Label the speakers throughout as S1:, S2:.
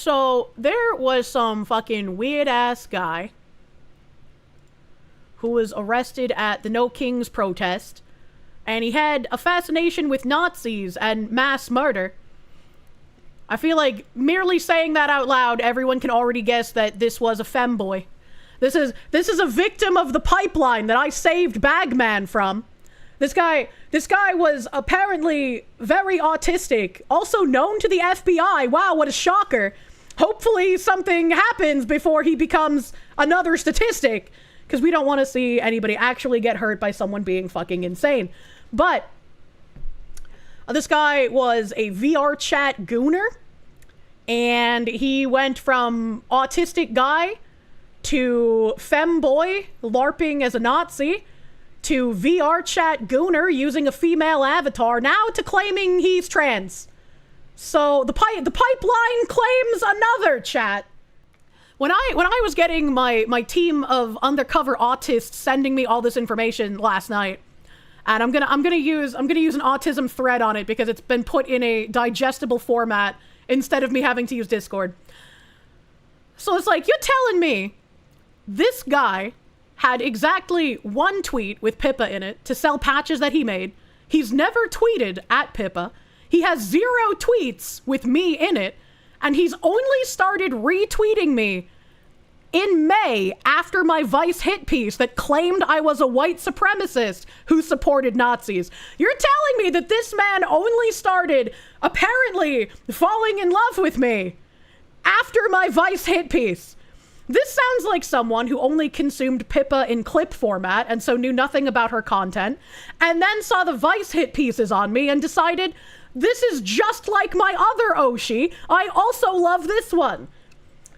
S1: So there was some fucking weird ass guy who was arrested at the No Kings protest, and he had a fascination with Nazis and mass murder. I feel like merely saying that out loud, everyone can already guess that this was a femboy. This is a victim of the pipeline that I saved Bagman from. This guy was apparently very autistic, also known to the FBI. Wow, what a shocker. Hopefully something happens before he becomes another statistic, because we don't want to see anybody actually get hurt by someone being fucking insane. But this guy was a VR chat gooner, and he went from autistic guy to femboy LARPing as a Nazi to VR chat gooner using a female avatar, now to claiming he's trans. So the pipeline claims another, chat. When I was getting my team of undercover autists sending me all this information last night, and I'm gonna use an autism thread on it because it's been put in a digestible format instead of me having to use Discord. So it's like, you're telling me this guy had exactly one tweet with Pippa in it to sell patches that he made. He's never tweeted at Pippa. He has 0 tweets with me in it, and he's only started retweeting me in May after my Vice hit piece that claimed I was a white supremacist who supported Nazis. You're telling me that this man only started apparently falling in love with me after my Vice hit piece. This sounds like someone who only consumed Pippa in clip format and so knew nothing about her content, and then saw the Vice hit pieces on me and decided, this is just like my other Oshi, I also love this one.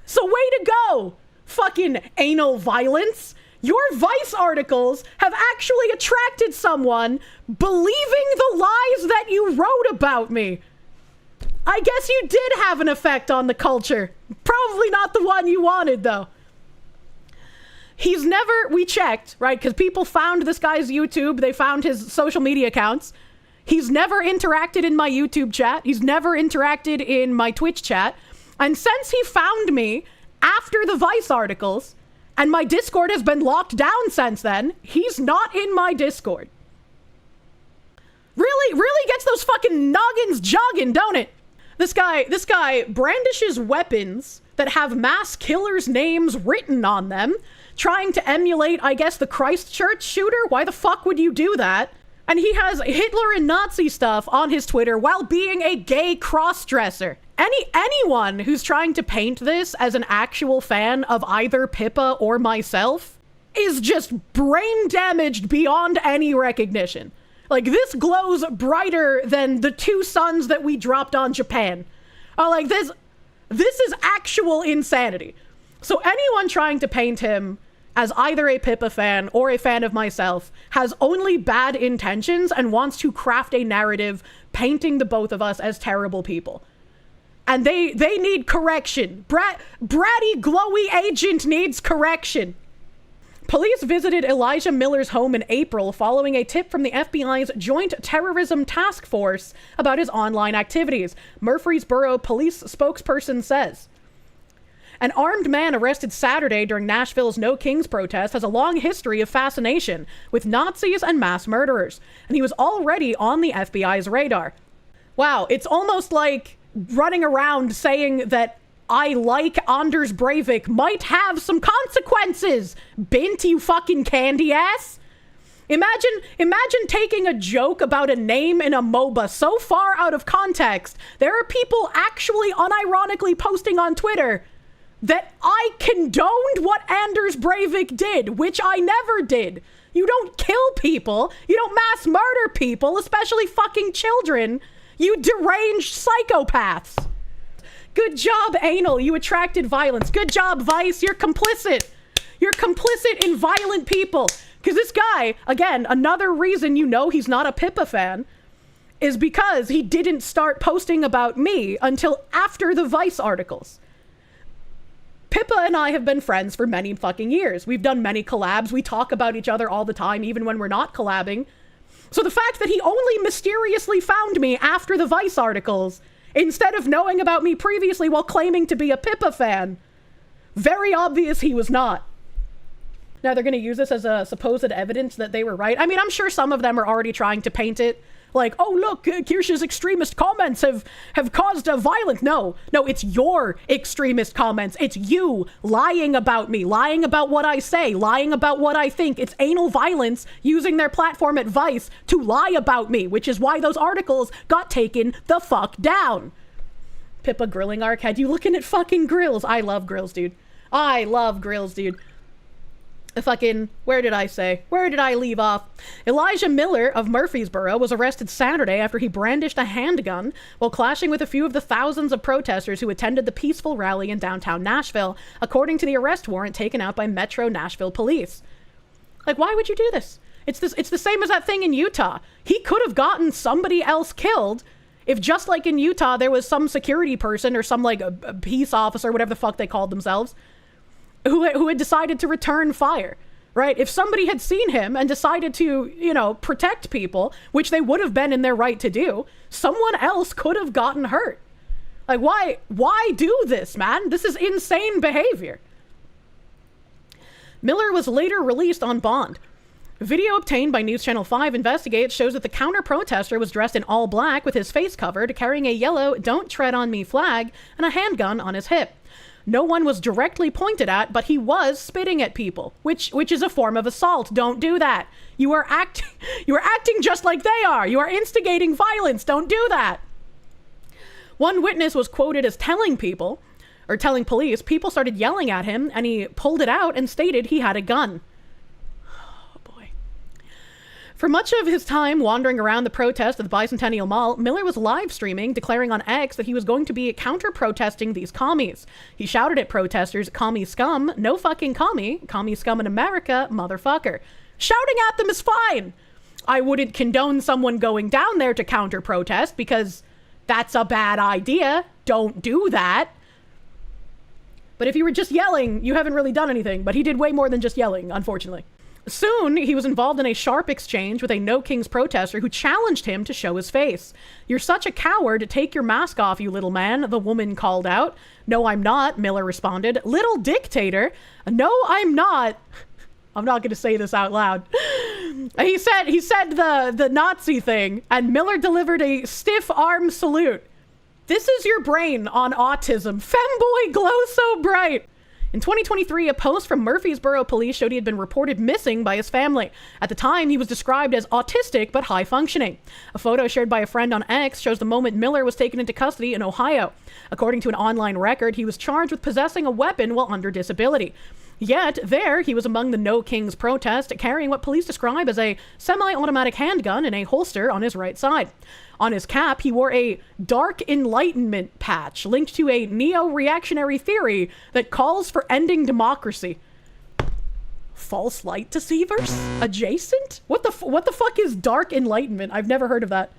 S1: So way to go, fucking anal violence. Your Vice articles have actually attracted someone believing the lies that you wrote about me. I guess you did have an effect on the culture. Probably not the one you wanted, though. We checked, right? Because people found this guy's YouTube. They found his social media accounts. He's never interacted in my YouTube chat. He's never interacted in my Twitch chat. And since he found me after the Vice articles, and my Discord has been locked down since then, he's not in my Discord. Really gets those fucking noggins jogging, don't it? This guy brandishes weapons that have mass killers' names written on them, trying to emulate, I guess, the Christchurch shooter. Why the fuck would you do that? And he has Hitler and Nazi stuff on his Twitter while being a gay cross-dresser. Anyone who's trying to paint this as an actual fan of either Pippa or myself is just brain damaged beyond any recognition. Like, this glows brighter than the 2 suns that we dropped on Japan. Like, this is actual insanity. So anyone trying to paint him as either a Pippa fan or a fan of myself has only bad intentions and wants to craft a narrative painting the both of us as terrible people. And they need correction. Bratty, glowy agent needs correction. Police visited Elijah Millar's home in April following a tip from the FBI's Joint Terrorism Task Force about his online activities, Murfreesboro police spokesperson says. An armed man arrested Saturday during Nashville's No Kings protest has a long history of fascination with Nazis and mass murderers, and he was already on the FBI's radar. Wow, it's almost like running around saying that I like Anders Breivik might have some consequences, Bint, you fucking candy ass. Imagine taking a joke about a name in a MOBA so far out of context, there are people actually unironically posting on Twitter that I condoned what Anders Breivik did, which I never did. You don't kill people. You don't mass murder people, especially fucking children. You deranged psychopaths. Good job, Anal. You attracted violence. Good job, Vice. You're complicit. You're complicit in violent people. Because this guy, again, another reason you know he's not a Pippa fan is because he didn't start posting about me until after the Vice articles. Pippa and I have been friends for many fucking years. We've done many collabs. We talk about each other all the time, even when we're not collabing. So the fact that he only mysteriously found me after the Vice articles instead of knowing about me previously while claiming to be a Pippa fan. Very obvious he was not. Now they're going to use this as a supposed evidence that they were right. I mean, I'm sure some of them are already trying to paint it like, oh, look, Kirsche's extremist comments have caused a violence. No, it's your extremist comments. It's you lying about me, lying about what I say, lying about what I think. It's anal violence using their platform at Vice to lie about me, which is why those articles got taken the fuck down. Pippa grilling arcade. You looking at fucking grills? I love grills, dude. I love grills, dude. Where did I leave off? Elijah Millar of Murfreesboro was arrested Saturday after he brandished a handgun while clashing with a few of the thousands of protesters who attended the peaceful rally in downtown Nashville, according to the arrest warrant taken out by Metro Nashville police. Like, why would you do this? It's the same as that thing in Utah. He could have gotten somebody else killed if, just like in Utah, there was some security person or some, like, a peace officer, whatever the fuck they called themselves, who had decided to return fire, right? If somebody had seen him and decided to, protect people, which they would have been in their right to do, someone else could have gotten hurt. Like, why do this, man? This is insane behavior. Millar was later released on bond. Video obtained by News Channel 5 Investigates shows that the counter-protester was dressed in all black with his face covered, carrying a yellow "Don't Tread on Me" flag and a handgun on his hip. No one was directly pointed at, but he was spitting at people, which is a form of assault. Don't do that. You are acting just like they are. You are instigating violence. Don't do that. One witness was quoted as telling police, people started yelling at him, and he pulled it out and stated he had a gun. For much of his time wandering around the protest at the Bicentennial Mall, Millar was live streaming, declaring on X that he was going to be counter-protesting these commies. He shouted at protesters, "Commie scum, no fucking commie scum in America, motherfucker." Shouting at them is fine. I wouldn't condone someone going down there to counter-protest because that's a bad idea. Don't do that. But if you were just yelling, you haven't really done anything. But he did way more than just yelling, unfortunately. Soon, he was involved in a sharp exchange with a No Kings protester who challenged him to show his face. "You're such a coward. Take your mask off, you little man," the woman called out. "No, I'm not," Millar responded. "Little dictator." "No, I'm not." I'm not going to say this out loud. He said the Nazi thing, and Millar delivered a stiff arm salute. This is your brain on autism. Femboy glow so bright. In 2023, a post from Murfreesboro police showed he had been reported missing by his family. At the time, he was described as autistic but high-functioning. A photo shared by a friend on X shows the moment Millar was taken into custody in Ohio. According to an online record, he was charged with possessing a weapon while under disability. Yet, there, he was among the No Kings protest, carrying what police describe as a semi-automatic handgun in a holster on his right side. On his cap, he wore a Dark Enlightenment patch linked to a neo-reactionary theory that calls for ending democracy. False light deceivers? Adjacent? What the fuck is Dark Enlightenment? I've never heard of that.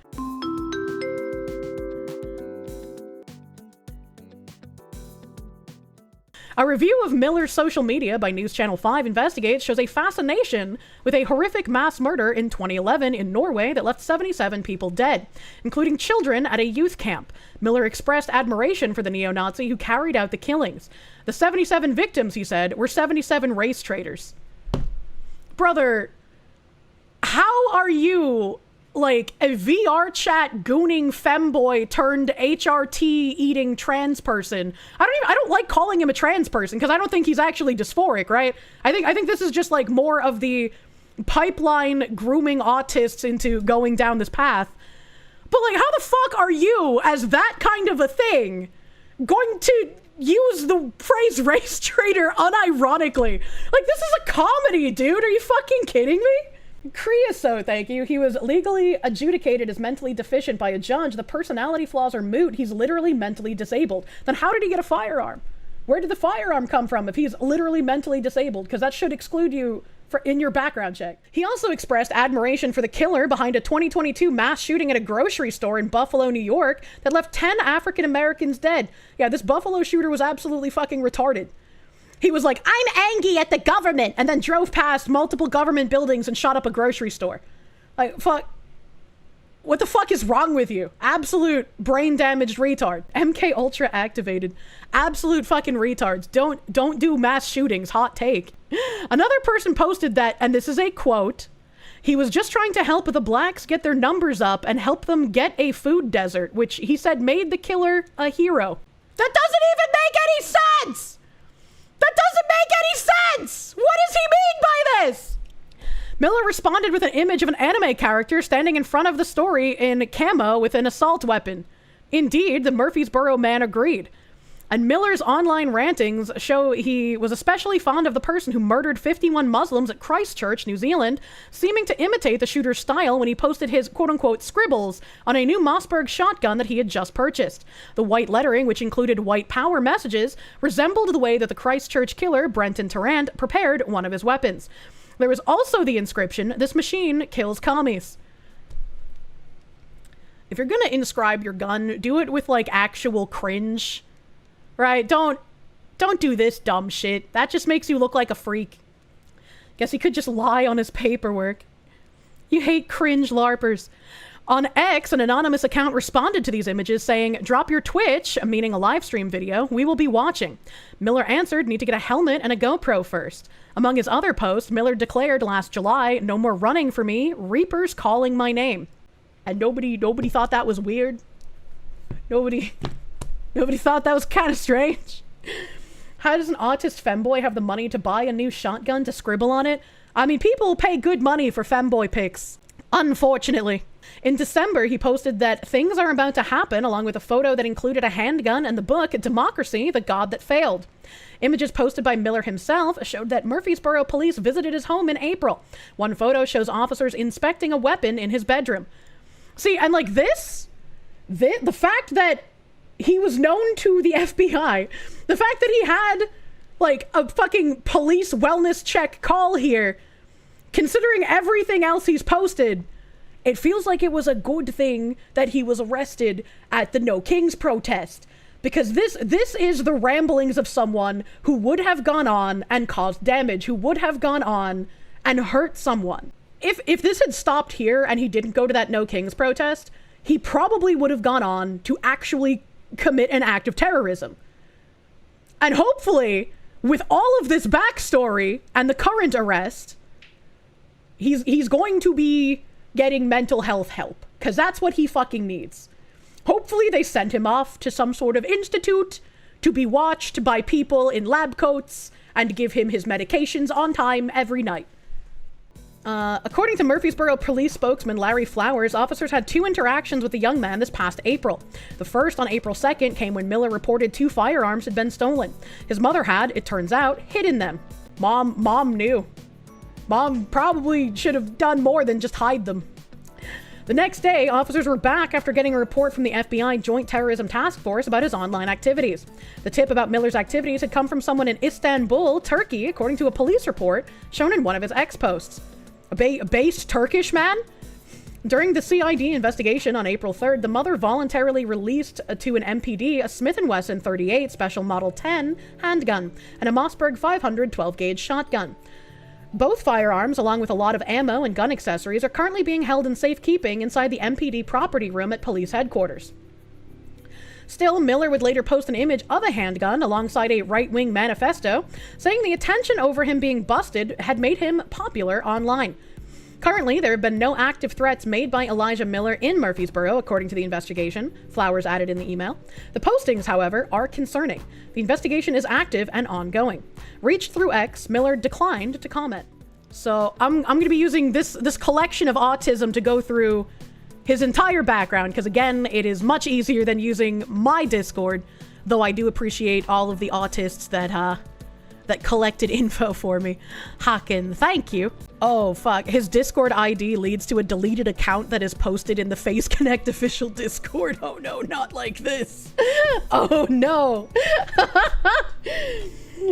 S1: A review of Millar's social media by News Channel 5 Investigates shows a fascination with a horrific mass murder in 2011 in Norway that left 77 people dead, including children at a youth camp. Millar expressed admiration for the neo-Nazi who carried out the killings. The 77 victims, he said, were 77 race traitors. Brother, how are you like a VR chat gooning femboy turned HRT eating trans person? I don't like calling him a trans person because I don't think he's actually dysphoric, right? I think this is just like more of the pipeline grooming autists into going down this path. But like, how the fuck are you, as that kind of a thing, going to use the phrase race traitor unironically? Like, this is a comedy, dude. Are you fucking kidding me? Creosote, thank you. He was legally adjudicated as mentally deficient by a judge. The personality flaws are moot. He's literally mentally disabled. Then how did he get a firearm? Where did the firearm come from if he's literally mentally disabled? Because that should exclude you in your background check. He also expressed admiration for the killer behind a 2022 mass shooting at a grocery store in Buffalo, New York that left 10 African Americans dead. Yeah, this Buffalo shooter was absolutely fucking retarded. He was like, "I'm angry at the government," and then drove past multiple government buildings and shot up a grocery store. Like, fuck. What the fuck is wrong with you? Absolute brain damaged retard. MK Ultra activated. Absolute fucking retards. Don't do mass shootings. Hot take. Another person posted that, and this is a quote, he was just trying to help the blacks get their numbers up and help them get a food desert, which he said made the killer a hero. That doesn't even make any sense! That doesn't make any sense! What does he mean by this? Millar responded with an image of an anime character standing in front of the story in camo with an assault weapon. Indeed, the Murfreesboro man agreed. And Millar's online rantings show he was especially fond of the person who murdered 51 Muslims at Christchurch, New Zealand, seeming to imitate the shooter's style when he posted his quote-unquote scribbles on a new Mossberg shotgun that he had just purchased. The white lettering, which included white power messages, resembled the way that the Christchurch killer, Brenton Tarrant, prepared one of his weapons. There was also the inscription, "This machine kills commies." If you're gonna inscribe your gun, do it with, like, actual cringe. Right? Don't do this dumb shit. That just makes you look like a freak. Guess he could just lie on his paperwork. You hate cringe LARPers. On X, an anonymous account responded to these images saying, "Drop your Twitch," meaning a live stream video, "we will be watching." Millar answered, "Need to get a helmet and a GoPro first." Among his other posts, Millar declared last July, "No more running for me, Reaper's calling my name." And nobody thought that was weird. Nobody thought that was kind of strange. How does an autist femboy have the money to buy a new shotgun to scribble on it? I mean, people pay good money for femboy pics. Unfortunately. In December, he posted that things are about to happen, along with a photo that included a handgun and the book Democracy, the God That Failed. Images posted by Millar himself showed that Murfreesboro police visited his home in April. One photo shows officers inspecting a weapon in his bedroom. See, and like the fact that he was known to the FBI, the fact that he had like a fucking police wellness check call here, considering everything else he's posted, it feels like it was a good thing that he was arrested at the No Kings protest. Because this is the ramblings of someone who would have gone on and caused damage, who would have gone on and hurt someone. If this had stopped here and he didn't go to that No Kings protest, he probably would have gone on to actually commit an act of terrorism. And hopefully, with all of this backstory and the current arrest, he's going to be getting mental health help, because that's what he fucking needs. Hopefully they send him off to some sort of institute to be watched by people in lab coats and give him his medications on time every night. According to Murfreesboro police spokesman Larry Flowers, officers had 2 interactions with the young man this past April. The first, on April 2nd, came when Millar reported 2 firearms had been stolen. His mother had, it turns out, hidden them. Mom knew. Mom probably should have done more than just hide them. The next day, officers were back after getting a report from the FBI Joint Terrorism Task Force about his online activities. The tip about Millar's activities had come from someone in Istanbul, Turkey, according to a police report shown in one of his X posts. A based Turkish man? During the CID investigation on April 3rd, the mother voluntarily released to an MPD a Smith & Wesson .38 Special Model 10 handgun and a Mossberg 500 12-gauge shotgun. Both firearms, along with a lot of ammo and gun accessories, are currently being held in safekeeping inside the MPD property room at police headquarters. Still, Millar would later post an image of a handgun alongside a right-wing manifesto, saying the attention over him being busted had made him popular online. Currently, there have been no active threats made by Elijah Millar in Murfreesboro, according to the investigation, Flowers added in the email. The postings, however, are concerning. The investigation is active and ongoing. Reached through X, Millar declined to comment. So I'm going to be using this collection of autism to go through his entire background, because again, it is much easier than using my Discord, though I do appreciate all of the autists that collected info for me. Haken, thank you. Oh, fuck. His Discord ID leads to a deleted account that is posted in the Face Connect official Discord. Oh no, not like this. Oh no.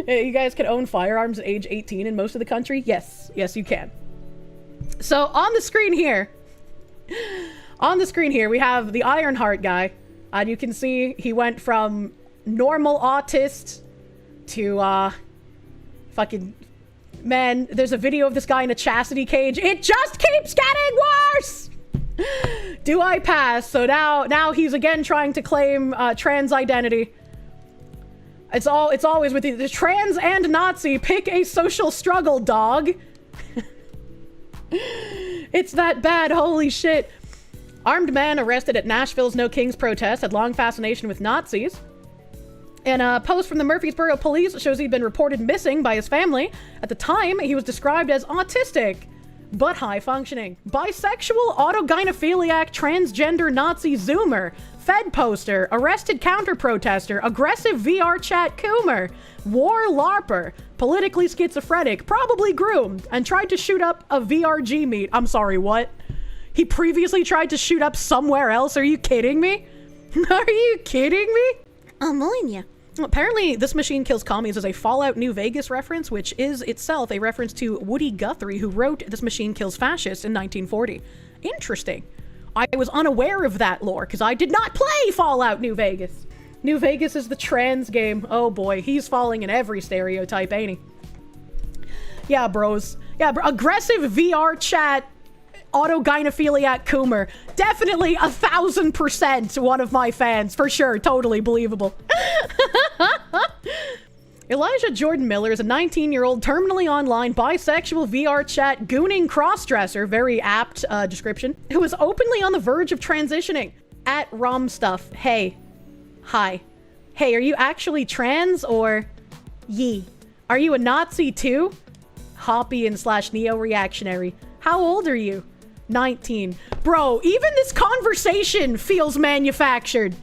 S1: You guys can own firearms at age 18 in most of the country? Yes, you can. So on the screen here, we have the Ironheart guy. And you can see he went from normal autist to, fucking... Man, there's a video of this guy in a chastity cage. It just keeps getting worse! Do I pass? So now he's again trying to claim trans identity. It's always with the trans and Nazi. Pick a social struggle, dog. It's that bad. Holy shit. Armed man arrested at Nashville's No Kings protest had long fascination with Nazis. And a post from the Murfreesboro police shows he'd been reported missing by his family. At the time, he was described as autistic, but high-functioning. Bisexual, autogynephiliac, transgender Nazi Zoomer, Fed poster, arrested counter-protester, aggressive VR chat coomer, war LARPer, politically schizophrenic, probably groomed, and tried to shoot up a VRG meet. I'm sorry, what? He previously tried to shoot up somewhere else? Are you kidding me? Are you kidding me? Ammonia. Apparently, This Machine Kills Commies is a Fallout New Vegas reference, which is itself a reference to Woody Guthrie, who wrote This Machine Kills Fascists in 1940. Interesting. I was unaware of that lore, because I did not play Fallout New Vegas. New Vegas is the trans game. Oh boy, he's falling in every stereotype, ain't he? Yeah, bros. Yeah, aggressive VR chat autogynephiliac coomer. Definitely 1000% one of my fans, for sure. Totally believable. Elijah Jordan Millar is a 19-year-old terminally online bisexual VR chat gooning crossdresser, very apt description, who is openly on the verge of transitioning. At rohmstuff. Hey. Hi. Hey, are you actually trans or ye? Are you a Nazi too? Hoppy and / neo-reactionary. How old are you? 19. Bro, even this conversation feels manufactured.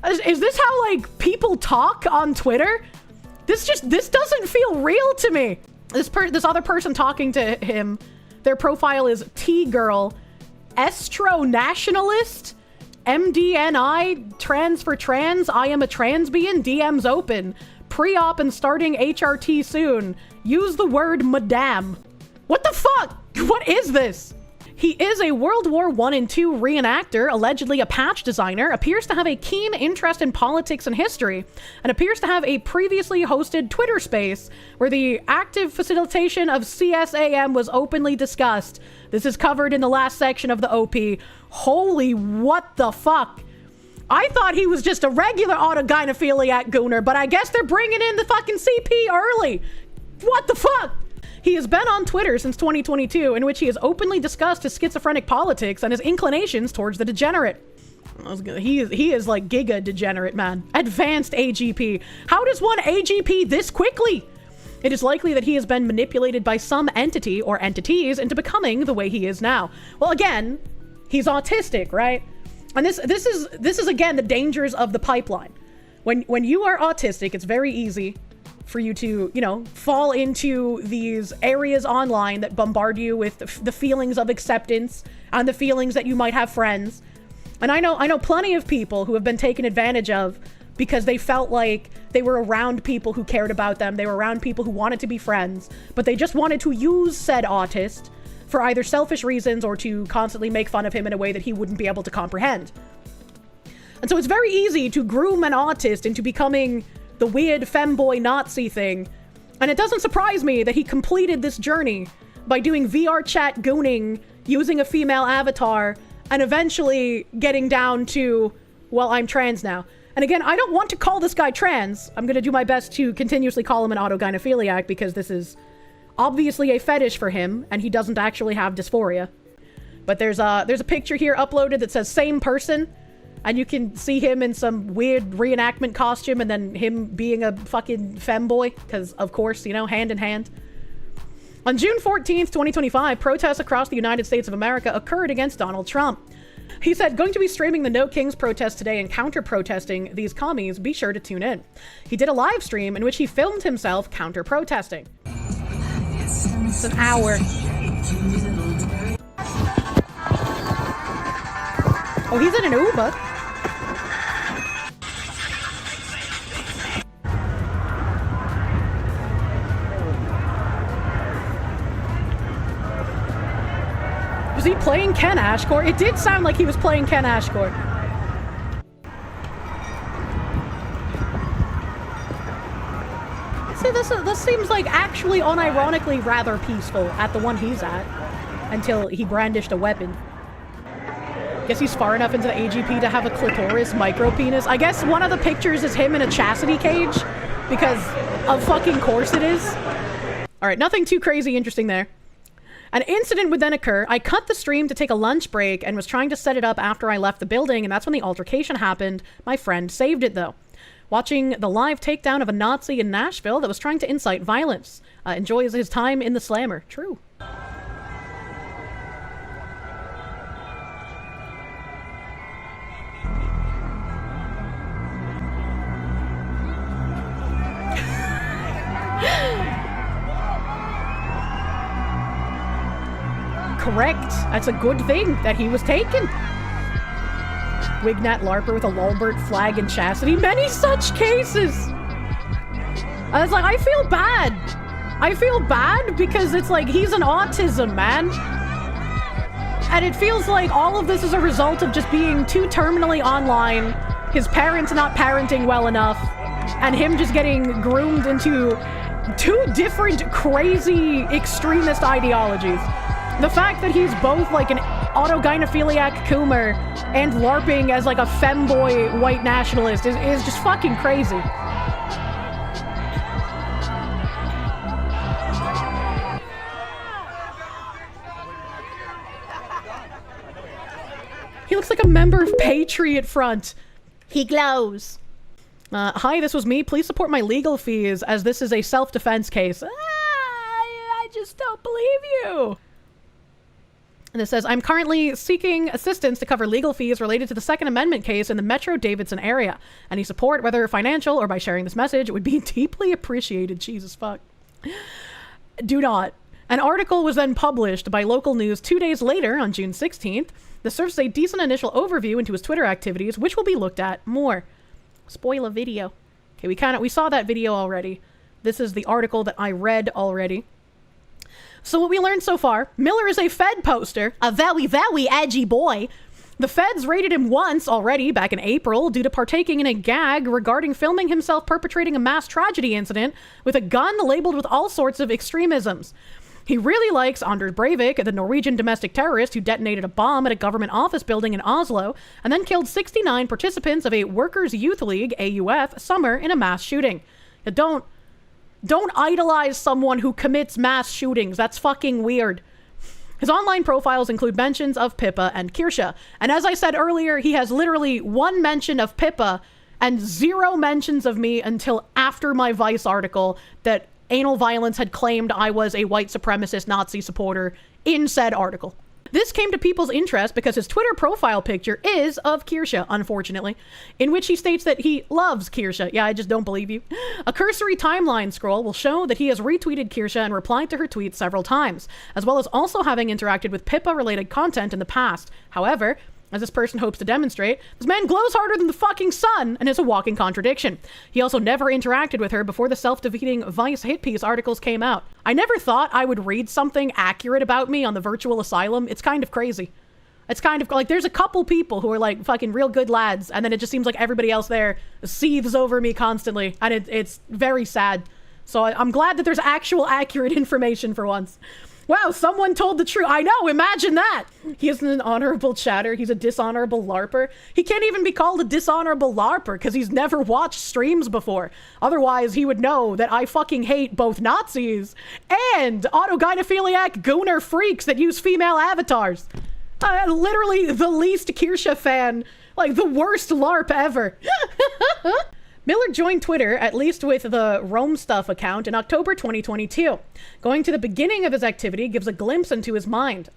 S1: Is this how, like, people talk on Twitter? This doesn't feel real to me. This other person talking to him, their profile is T-Girl, Estro Nationalist, MDNI, Trans for Trans, I am a transbian, DMs open, pre-op and starting HRT soon. Use the word madame. What the fuck? What is this? He is a World War I and II reenactor, allegedly a patch designer, appears to have a keen interest in politics and history, and appears to have a previously hosted Twitter space where the active facilitation of CSAM was openly discussed. This is covered in the last section of the OP. Holy what the fuck? I thought he was just a regular autogynephiliac gooner, but I guess they're bringing in the fucking CP early. What the fuck? He has been on Twitter since 2022, in which he has openly discussed his schizophrenic politics and his inclinations towards the degenerate. He is like giga degenerate, man. Advanced AGP. How does one AGP this quickly? It is likely that he has been manipulated by some entity or entities into becoming the way he is now. Well, again, he's autistic, right? And this is again the dangers of the pipeline. When you are autistic, it's very easy for you to, you know, fall into these areas online that bombard you with the feelings of acceptance and the feelings that you might have friends. And I know plenty of people who have been taken advantage of because they felt like they were around people who cared about them. They were around people who wanted to be friends, but they just wanted to use said autist for either selfish reasons or to constantly make fun of him in a way that he wouldn't be able to comprehend. And so it's very easy to groom an autist into becoming the weird femboy Nazi thing. And it doesn't surprise me that he completed this journey by doing VR chat gooning, using a female avatar, and eventually getting down to, well, I'm trans now. And again, I don't want to call this guy trans. I'm going to do my best to continuously call him an autogynephiliac because this is obviously a fetish for him and he doesn't actually have dysphoria. But there's a picture here uploaded that says same person. And you can see him in some weird reenactment costume and then him being a fucking femboy. Because, of course, you know, hand in hand. On June 14th, 2025, protests across the United States of America occurred against Donald Trump. He said, going to be streaming the No Kings protest today and counter-protesting these commies. Be sure to tune in. He did a live stream in which he filmed himself counter-protesting. It's an hour. Oh, he's in an Uber. Was he playing Ken Ashcore? It did sound like he was playing Ken Ashcore. See, this seems like actually unironically rather peaceful at the one he's at, until he brandished a weapon. Guess he's far enough into the AGP to have a clitoris micro-penis. I guess one of the pictures is him in a chastity cage, because of fucking course it is. Alright, nothing too crazy interesting there. An incident would then occur. I cut the stream to take a lunch break and was trying to set it up after I left the building, and that's when the altercation happened. My friend saved it, though. Watching the live takedown of a Nazi in Nashville that was trying to incite violence. Enjoys his time in the slammer. True. Correct. That's a good thing that he was taken. Wignat LARPer with a Lulbert flag and chastity. Many such cases. I was like, I feel bad. I feel bad because it's like, he's an autism, man. And it feels like all of this is a result of just being too terminally online, his parents not parenting well enough, and him just getting groomed into two different crazy extremist ideologies. The fact that he's both like an autogynephiliac coomer and LARPing as like a femboy white nationalist is just fucking crazy. He looks like a member of Patriot Front. He glows. Hi, this was me. Please support my legal fees as this is a self-defense case. I just don't believe you. And it says, I'm currently seeking assistance to cover legal fees related to the Second Amendment case in the Metro Davidson area. Any support, whether financial or by sharing this message, would be deeply appreciated. Jesus fuck. Do not. An article was then published by local news 2 days later on June 16th. This serves as a decent initial overview into his Twitter activities, which will be looked at more. Spoiler video. Okay, we saw that video already. This is the article that I read already. So what we learned so far, Millar is a Fed poster, a very, very edgy boy. The feds raided him once already back in April due to partaking in a gag regarding filming himself perpetrating a mass tragedy incident with a gun labeled with all sorts of extremisms. He really likes Anders Breivik, the Norwegian domestic terrorist who detonated a bomb at a government office building in Oslo and then killed 69 participants of a Workers' Youth League, AUF, summer in a mass shooting. Don't idolize someone who commits mass shootings. That's fucking weird. His online profiles include mentions of Pippa and Kirsche. And as I said earlier, he has literally one mention of Pippa and 0 mentions of me until after my Vice article that Anal Violence had claimed I was a white supremacist Nazi supporter in said article. This came to people's interest because his Twitter profile picture is of Kirsche, unfortunately, in which he states that he loves Kirsche. Yeah, I just don't believe you. A cursory timeline scroll will show that he has retweeted Kirsche and replied to her tweets several times, as well as also having interacted with Pippa-related content in the past. However, as this person hopes to demonstrate, this man glows harder than the fucking sun and is a walking contradiction. He also never interacted with her before the self-defeating Vice hit piece articles came out. I never thought I would read something accurate about me on the virtual asylum. It's kind of crazy. It's kind of like there's a couple people who are like fucking real good lads, and then it just seems like everybody else there seethes over me constantly, and it's very sad. So I'm glad that there's actual accurate information for once. Wow, someone told the truth. I know, imagine that. He isn't an honorable chatter. He's a dishonorable LARPer. He can't even be called a dishonorable LARPer because he's never watched streams before. Otherwise, he would know that I fucking hate both Nazis and autogynephiliac gooner freaks that use female avatars. Literally the least Kirsche fan, like the worst LARP ever. Millar joined Twitter, at least with the rohmstuff account, in October 2022. Going to the beginning of his activity gives a glimpse into his mind.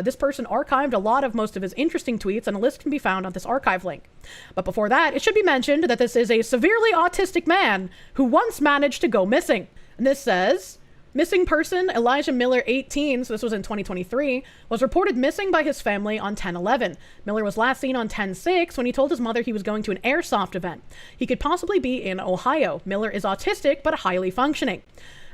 S1: This person archived a lot of most of his interesting tweets, and a list can be found on this archive link. But before that, it should be mentioned that this is a severely autistic man who once managed to go missing. And this says, missing person Elijah Millar, 18, so this was in 2023, was reported missing by his family on 10/11. Millar was last seen on 10/6 when he told his mother he was going to an airsoft event. He could possibly be in Ohio. Millar is autistic, but highly functioning.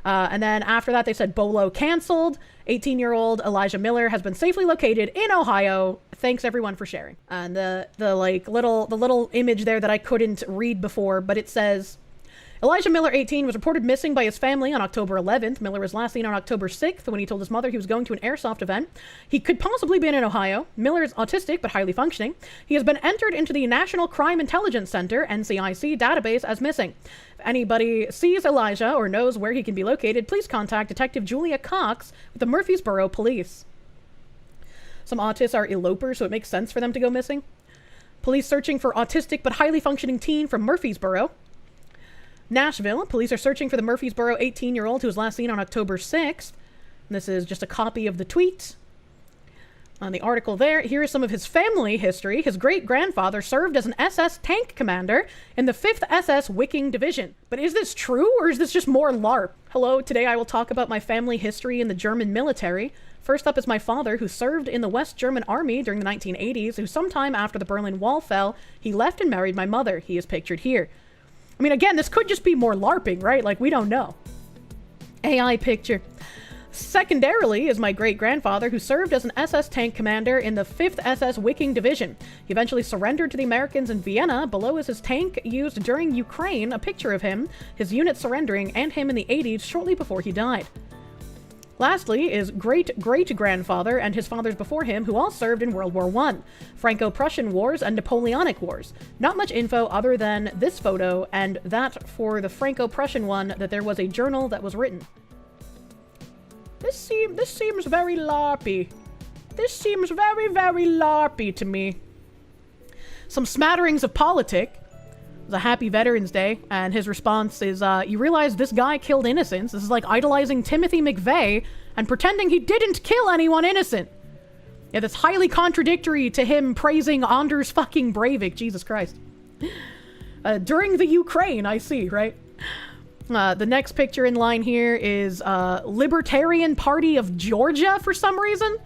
S1: And then after that, they said Bolo canceled. 18-year-old Elijah Millar has been safely located in Ohio. Thanks everyone for sharing. And the little image there that I couldn't read before, but it says, Elijah Millar, 18, was reported missing by his family on October 11th. Millar was last seen on October 6th when he told his mother he was going to an airsoft event. He could possibly be in Ohio. Millar is autistic but highly functioning. He has been entered into the National Crime Intelligence Center, NCIC, database as missing. If anybody sees Elijah or knows where he can be located, please contact Detective Julia Cox with the Murfreesboro Police. Some autists are elopers, so it makes sense for them to go missing. Police searching for autistic but highly functioning teen from Murfreesboro. Nashville, police are searching for the Murfreesboro 18-year-old who was last seen on October 6th. This is just a copy of the tweet. On the article there, here is some of his family history. His great-grandfather served as an SS tank commander in the 5th SS Wicking Division. But is this true, or is this just more LARP? Hello, today I will talk about my family history in the German military. First up is my father, who served in the West German Army during the 1980s, who sometime after the Berlin Wall fell, he left and married my mother. He is pictured here. I mean, again, this could just be more LARPing, right? Like, we don't know. AI picture. Secondarily is my great-grandfather, who served as an SS tank commander in the 5th SS Wicking Division. He eventually surrendered to the Americans in Vienna. Below is his tank used during Ukraine, a picture of him, his unit surrendering, and him in the 80s shortly before he died. Lastly is great-great-grandfather and his fathers before him, who all served in World War I, Franco-Prussian Wars, and Napoleonic Wars. Not much info other than this photo, and that for the Franco-Prussian one, that there was a journal that was written. This seems very LARPy. This seems very, very LARPy to me. Some smatterings of politic. It was a happy Veterans Day, and his response is, you realize this guy killed innocents. This is like idolizing Timothy McVeigh and pretending he didn't kill anyone innocent. Yeah, that's highly contradictory to him praising Anders fucking Breivik. Jesus Christ. During the Ukraine, I see, right? The next picture in line here is Libertarian Party of Georgia for some reason.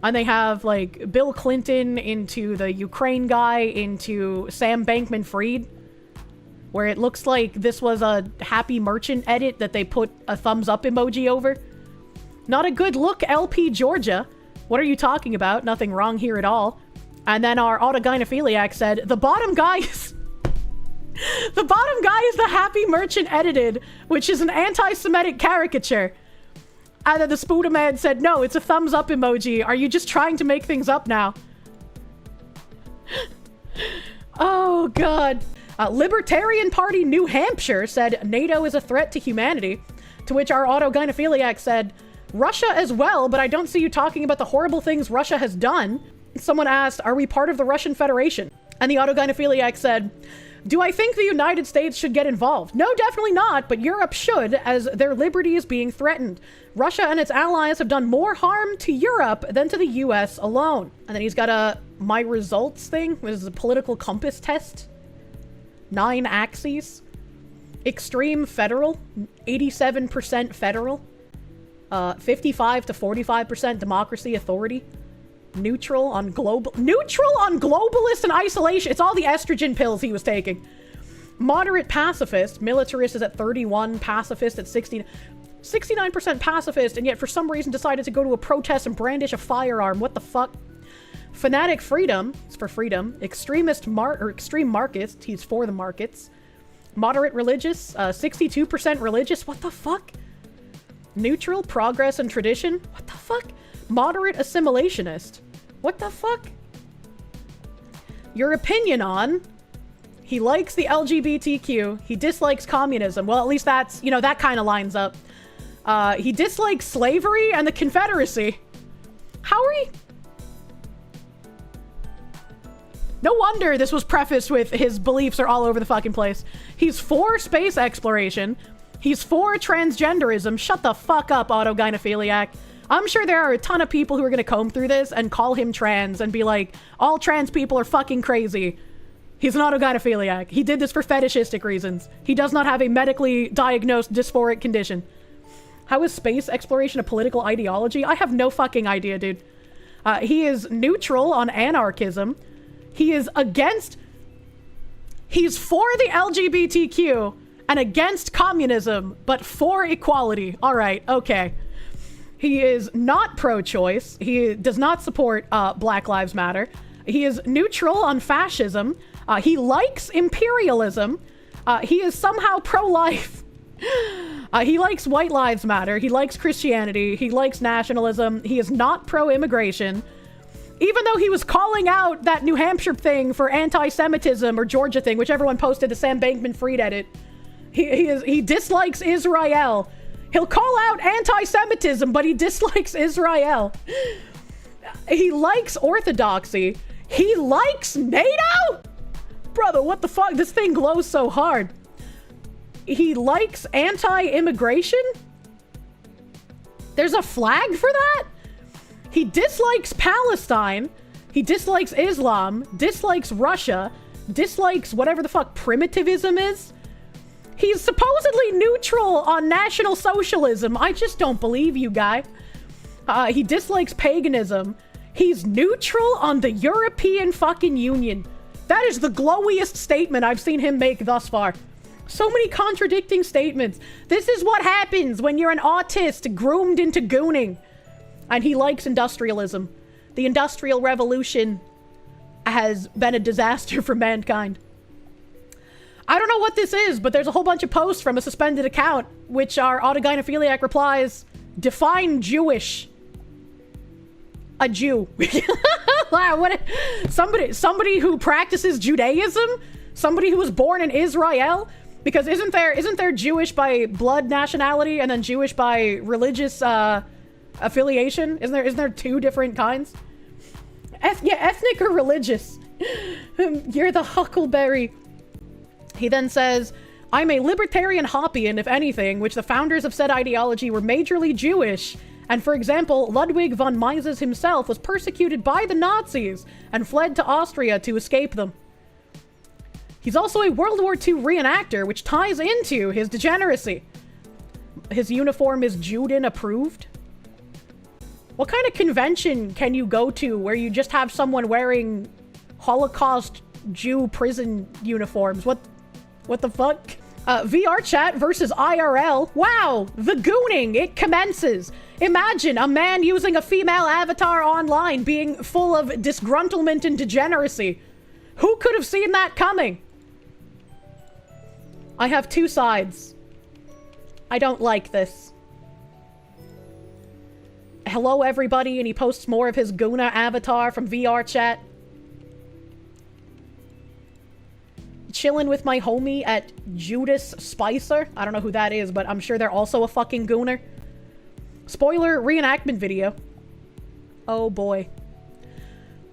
S1: And they have, like, Bill Clinton into the Ukraine guy into Sam Bankman-Fried, where it looks like this was a Happy Merchant edit that they put a thumbs up emoji over. Not a good look, LP Georgia. What are you talking about? Nothing wrong here at all. And then our autogynephiliac said, the bottom guy is... the bottom guy is the Happy Merchant edited, which is an anti-Semitic caricature. And then the Spooderman said, no, it's a thumbs up emoji. Are you just trying to make things up now? Oh, God. Libertarian Party New Hampshire said NATO is a threat to humanity. To which our autogynephiliac said, Russia as well, but I don't see you talking about the horrible things Russia has done. Someone asked, are we part of the Russian Federation? And the autogynephiliac said, do I think the United States should get involved? No, definitely not, but Europe should, as their liberty is being threatened. Russia and its allies have done more harm to Europe than to the US alone. And then he's got a my results thing, which is a political compass test. 9 axes. Extreme federal, 87% federal. 55 to 45% democracy authority. Neutral on globalist and isolation. It's all the estrogen pills he was taking. Moderate pacifist. Militarist is at 31. Pacifist at 60. 69% pacifist, and yet for some reason decided to go to a protest and brandish a firearm. What the fuck? Fanatic freedom. It's for freedom. Extreme Marxist. He's for the markets. Moderate religious. 62% religious. What the fuck? Neutral, progress, and tradition. What the fuck? Moderate assimilationist. What the fuck? Your opinion on... He likes the LGBTQ. He dislikes communism. Well, at least that's, you know, that kind of lines up. He dislikes slavery and the Confederacy. How are he... No wonder this was prefaced with his beliefs are all over the fucking place. He's for space exploration. He's for transgenderism. Shut the fuck up, autogynephiliac. I'm sure there are a ton of people who are going to comb through this and call him trans and be like, all trans people are fucking crazy. He's an autogynephiliac. He did this for fetishistic reasons. He does not have a medically diagnosed dysphoric condition. How is space exploration a political ideology? I have no fucking idea, dude. He is neutral on anarchism. He is against... He's for the LGBTQ and against communism, but for equality. All right, okay. He is not pro-choice. He does not support Black Lives Matter. He is neutral on fascism. He likes imperialism. He is somehow pro-life. He likes White Lives Matter. He likes Christianity. He likes nationalism. He is not pro-immigration. Even though he was calling out that New Hampshire thing for anti-Semitism, or Georgia thing, whichever one posted the Sam Bankman-Fried edit. He dislikes Israel. He'll call out anti-Semitism, but he dislikes Israel. He likes orthodoxy. He likes NATO? Brother, what the fuck? This thing glows so hard. He likes anti-immigration? There's a flag for that? He dislikes Palestine. He dislikes Islam. Dislikes Russia. Dislikes whatever the fuck primitivism is. He's supposedly neutral on National Socialism. I just don't believe you, guy. He dislikes paganism. He's neutral on the European fucking Union. That is the glowiest statement I've seen him make thus far. So many contradicting statements. This is what happens when you're an autist groomed into gooning. And he likes industrialism. The Industrial Revolution has been a disaster for mankind. I don't know what this is, but there's a whole bunch of posts from a suspended account, which are autogynephiliac replies, define Jewish. A Jew. Wow, what? Somebody who practices Judaism? Somebody who was born in Israel? Because isn't there Jewish by blood nationality and then Jewish by religious affiliation? Isn't there two different kinds? Yeah, ethnic or religious. You're the huckleberry. He then says, I'm a libertarian Hoppian, if anything, which the founders of said ideology were majorly Jewish. And for example, Ludwig von Mises himself was persecuted by the Nazis and fled to Austria to escape them. He's also a World War II reenactor, which ties into his degeneracy. His uniform is Juden approved. What kind of convention can you go to where you just have someone wearing Holocaust Jew prison uniforms? What the fuck? VR chat versus IRL. Wow, the gooning, it commences. Imagine a man using a female avatar online being full of disgruntlement and degeneracy. Who could have seen that coming? I have two sides. I don't like this. Hello, everybody, and he posts more of his Guna avatar from VR chat. Chilling with my homie at Judas Spicer. I don't know who that is, but I'm sure they're also a fucking gooner. Spoiler reenactment video. Oh boy.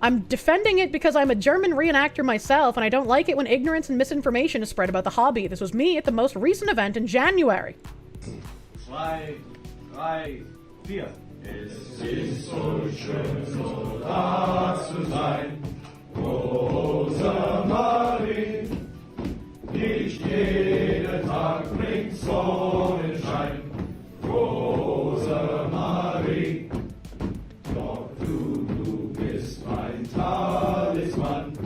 S1: I'm defending it because I'm a German reenactor myself, and I don't like it when ignorance and misinformation is spread about the hobby. This was me at the most recent event in January.
S2: 2, 3, 4. Es ist so schön, so da zu sein, Rosa Marie. Nicht jeder Tag bringt Sonnenschein, Rosa Marie. Doch du bist mein Talisman,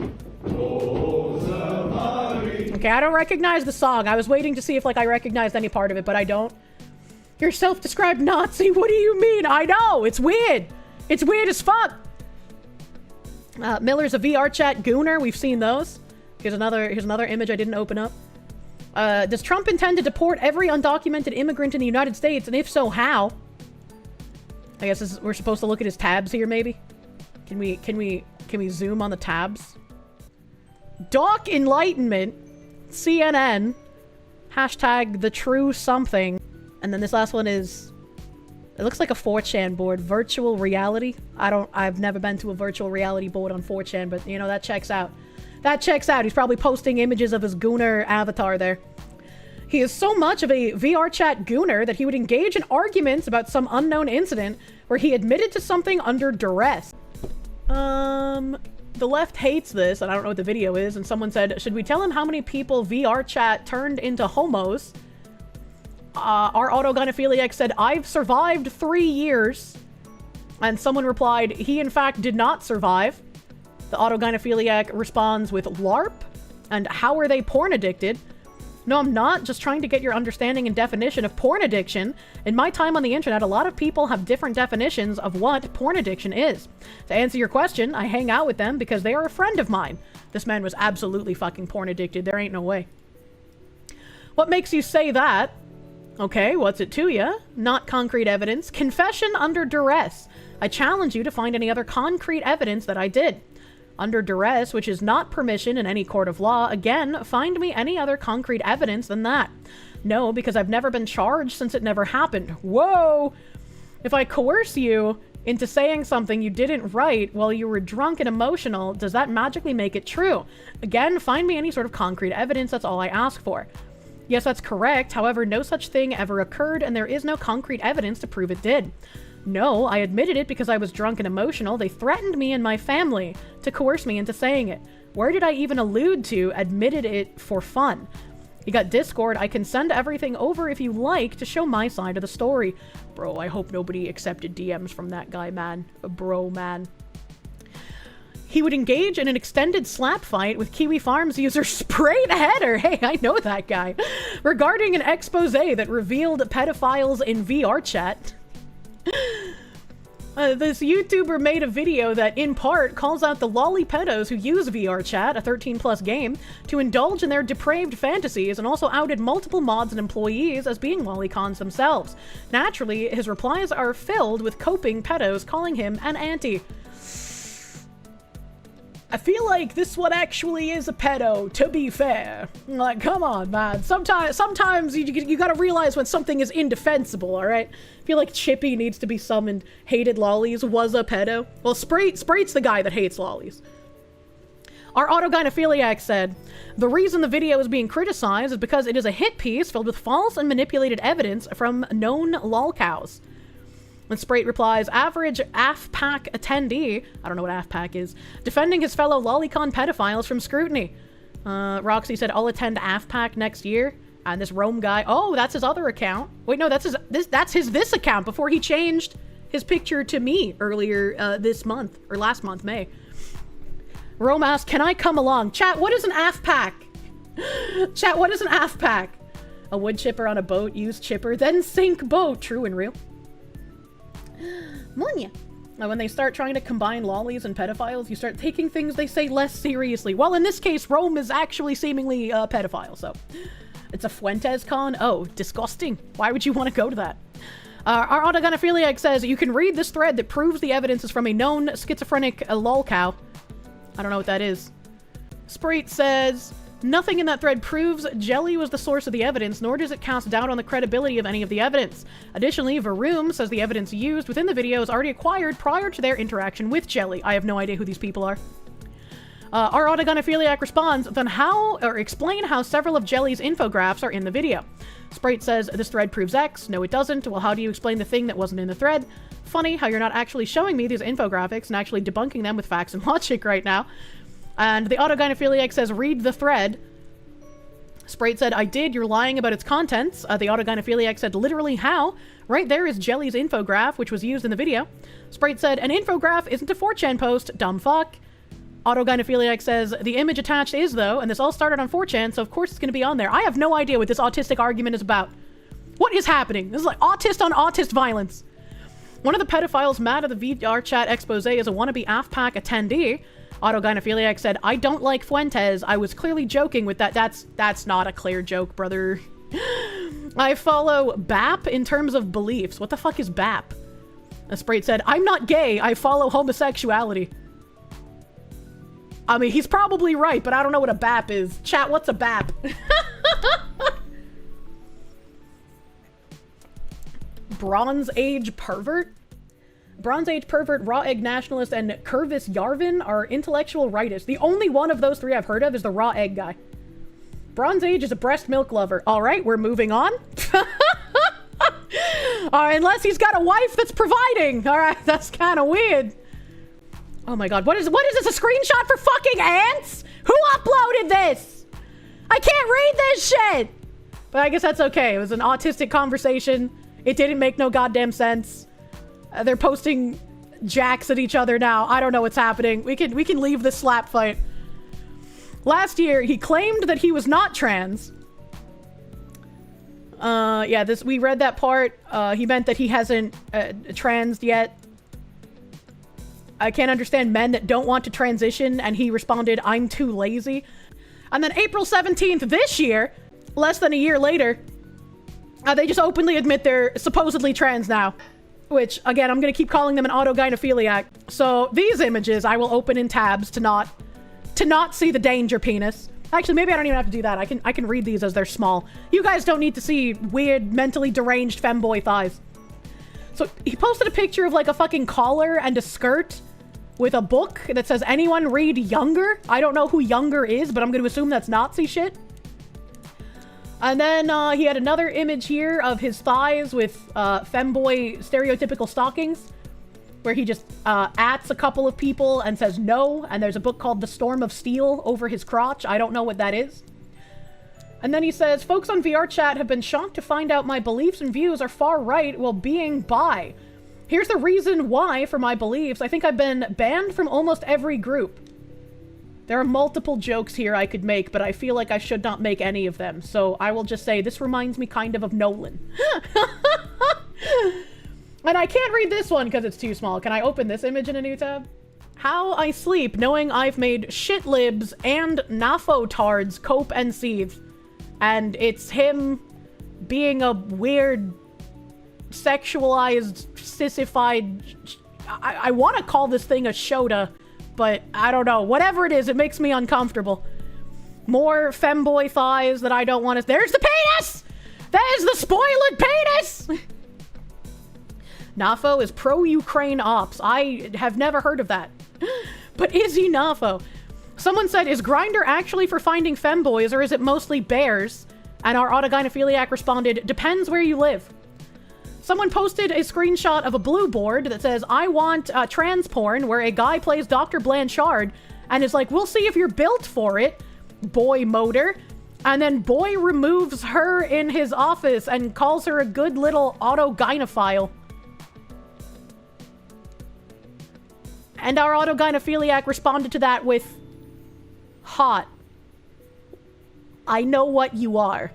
S2: Rosa Marie.
S1: Okay, I don't recognize the song. I was waiting to see if, like, I recognized any part of it, but I don't. You're self-described Nazi? What do you mean? I know! It's weird! It's weird as fuck! Miller's a VR chat gooner. We've seen those. Here's another image I didn't open up. Does Trump intend to deport every undocumented immigrant in the United States? And if so, how? I guess we're supposed to look at his tabs here, maybe? Can we zoom on the tabs? Doc Enlightenment. CNN. Hashtag the true something. And then this last one is... It looks like a 4chan board. Virtual reality. I've never been to a virtual reality board on 4chan, but, you know, that checks out. That checks out. He's probably posting images of his gooner avatar there. He is so much of a VR chat gooner that he would engage in arguments about some unknown incident where he admitted to something under duress. The left hates this, and I don't know what the video is, and someone said, should we tell him how many people VR chat turned into homos? Our autogynephiliac said, I've survived 3 years. And someone replied, he in fact did not survive. The autogynephiliac responds with LARP? And how are they porn addicted? No, I'm not. Just trying to get your understanding and definition of porn addiction. In my time on the internet, a lot of people have different definitions of what porn addiction is. To answer your question, I hang out with them because they are a friend of mine. This man was absolutely fucking porn addicted. There ain't no way. What makes you say that? Okay, what's it to ya? Not concrete evidence. Confession under duress. I challenge you to find any other concrete evidence that I did. Under duress, which is not permission in any court of law. Again, find me any other concrete evidence than that. No, because I've never been charged since it never happened. Whoa! If I coerce you into saying something you didn't write while you were drunk and emotional, does that magically make it true? Again, find me any sort of concrete evidence, that's all I ask for. Yes, that's correct. However, no such thing ever occurred, and there is no concrete evidence to prove it did. No, I admitted it because I was drunk and emotional. They threatened me and my family to coerce me into saying it. Where did I even allude to admitted it for fun? You got Discord. I can send everything over if you like to show my side of the story. Bro, I hope nobody accepted DMs from that guy, man. Bro, man. He would engage in an extended slap fight with Kiwi Farms user Sprayed Header. Hey, I know that guy. Regarding an expose that revealed pedophiles in VR chat. This YouTuber made a video that, in part, calls out the lolly pedos who use VR chat, a 13-plus game, to indulge in their depraved fantasies, and also outed multiple mods and employees as being lolicons themselves. Naturally, his replies are filled with coping pedos calling him an auntie. I feel this one actually is a pedo, to be fair. Like, come on, man. Sometimes you gotta realize when something is indefensible, alright? I feel like Chippy needs to be summoned. Hated lollies, was a pedo. Well, Sprate's the guy that hates lollies. Our autogynephiliac said, the reason the video is being criticized is because it is a hit piece filled with false and manipulated evidence from known lolcows. When Sprite replies, average AFPAC attendee, I don't know what AFPAC is, defending his fellow lolicon pedophiles from scrutiny. Roxy said, I'll attend AFPAC next year. And this Rome guy, oh, that's his other account. Wait, no, that's his account before he changed his picture to me earlier this month, or last month, May. Rome asked, can I come along? Chat, what is an AFPAC? Chat, what is an AFPAC? A wood chipper on a boat, use chipper, then sink boat. True and real. Munya. Now, when they start trying to combine lollies and pedophiles, you start taking things they say less seriously. Well, in this case, Rome is actually seemingly a pedophile, so... It's a Fuentes con? Oh, disgusting. Why would you want to go to that? Our autogynephiliac says, you can read this thread that proves the evidence is from a known schizophrenic lolcow. I don't know what that is. Sprite says, nothing in that thread proves Jelly was the source of the evidence, nor does it cast doubt on the credibility of any of the evidence. Additionally, Varoom says the evidence used within the video is already acquired prior to their interaction with Jelly. I have no idea who these people are. Our autogynephiliac responds, then explain how several of Jelly's infographics are in the video. Sprite says, this thread proves X. No, it doesn't. Well, how do you explain the thing that wasn't in the thread? Funny how you're not actually showing me these infographics and actually debunking them with facts and logic right now. And the autogynephiliac says, read the thread. Sprite said, I did. You're lying about its contents. The autogynephiliac said, literally how? Right there is Jelly's infograph, which was used in the video. Sprite said, an infograph isn't a 4chan post. Dumb fuck. Autogynephiliac says, the image attached is, though, and this all started on 4chan, so of course it's going to be on there. I have no idea what this autistic argument is about. What is happening? This is like autist on autist violence. One of the pedophiles mad at the VR chat expose is a wannabe AFPAC attendee. Autogynephiliac said, I don't like Fuentes. I was clearly joking with that. That's not a clear joke, brother. I follow BAP in terms of beliefs. What the fuck is BAP? Sprite said, I'm not gay. I follow homosexuality. I mean, he's probably right, but I don't know what a BAP is. Chat, what's a BAP? Bronze Age Pervert? Bronze Age Pervert, Raw Egg Nationalist, and Curvis Yarvin are intellectual rightists. The only one of those three I've heard of is the Raw Egg guy. Bronze Age is a breast milk lover. All right, we're moving on. Unless he's got a wife that's providing. All right, that's kind of weird. Oh my god, what is this, a screenshot for fucking ants? Who uploaded this? I can't read this shit! But I guess that's okay. It was an autistic conversation. It didn't make no goddamn sense. They're posting jacks at each other now. I don't know what's happening. We can leave this slap fight. Last year, he claimed that he was not trans. Yeah, we read that part. He meant that he hasn't transed yet. I can't understand men that don't want to transition, and he responded, I'm too lazy. And then April 17th this year, less than a year later, they just openly admit they're supposedly trans now. Which, again, I'm gonna keep calling them an autogynephiliac. So these images I will open in tabs to not see the danger penis. Actually, maybe I don't even have to do that. I can read these as they're small. You guys don't need to see weird, mentally deranged femboy thighs. So he posted a picture of like a fucking collar and a skirt with a book that says, anyone read Younger? I don't know who Younger is, but I'm going to assume that's Nazi shit. And then he had another image here of his thighs with femboy stereotypical stockings, where he just ats a couple of people and says no, and there's a book called The Storm of Steel over his crotch. I don't know what that is. And then he says, folks on VR chat have been shocked to find out my beliefs and views are far right while being bi. Here's the reason why for my beliefs. I think I've been banned from almost every group. There are multiple jokes here I could make, but I feel like I should not make any of them. So I will just say, this reminds me kind of Nolan. And I can't read this one because it's too small. Can I open this image in a new tab? How I sleep knowing I've made shit libs and naphotards cope and seethe. And it's him being a weird, sexualized, sissified... I want to call this thing a Shota, but I don't know. Whatever it is, it makes me uncomfortable. More femboy thighs that I don't want to... There's the penis! There's the spoiled penis! Nafo is pro-Ukraine ops. I have never heard of that. But is he Nafo? Someone said, is Grindr actually for finding femboys or is it mostly bears? And our autogynephiliac responded, depends where you live. Someone posted a screenshot of a blue board that says, I want trans porn where a guy plays Dr. Blanchard and is like, we'll see if you're built for it, boy motor. And then boy removes her in his office and calls her a good little autogynephile. And our autogynephiliac responded to that with, hot. I know what you are.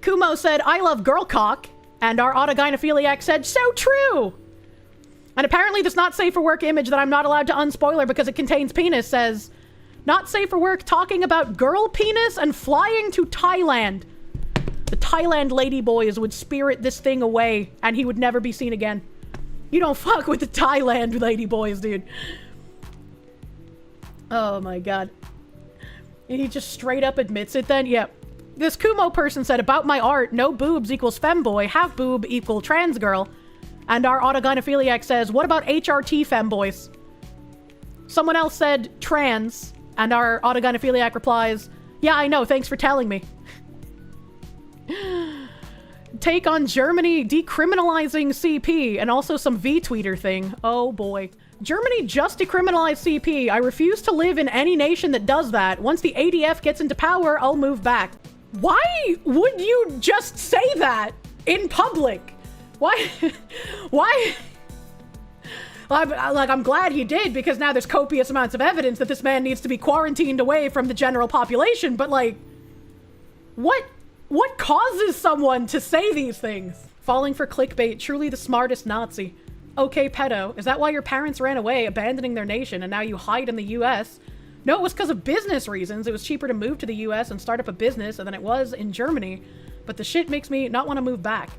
S1: Kumo said, I love girl cock. And our autogynephiliac said, so true. And apparently this not safe for work image that I'm not allowed to unspoiler because it contains penis says, not safe for work talking about girl penis and flying to Thailand. The Thailand ladyboys would spirit this thing away and he would never be seen again. You don't fuck with the Thailand ladyboys, dude. Oh my god. And he just straight up admits it then? Yep. This Kumo person said, about my art, no boobs equals femboy, half boob equal trans girl. And our autogynephiliac says, what about HRT femboys? Someone else said trans, and our autogynephiliac replies, yeah, I know, thanks for telling me. Take on Germany decriminalizing CP, and also some V-tweeter thing. Oh boy. Germany just decriminalized CP. I refuse to live in any nation that does that. Once the ADF gets into power, I'll move back. Why would you just say that in public? Why? Why? I'm glad he did, because now there's copious amounts of evidence that this man needs to be quarantined away from the general population, but like, what causes someone to say these things? Falling for clickbait, truly the smartest Nazi. Okay, pedo, is that why your parents ran away, abandoning their nation, and now you hide in the US? No, it was because of business reasons. It was cheaper to move to the US and start up a business than it was in Germany, but the shit makes me not want to move back.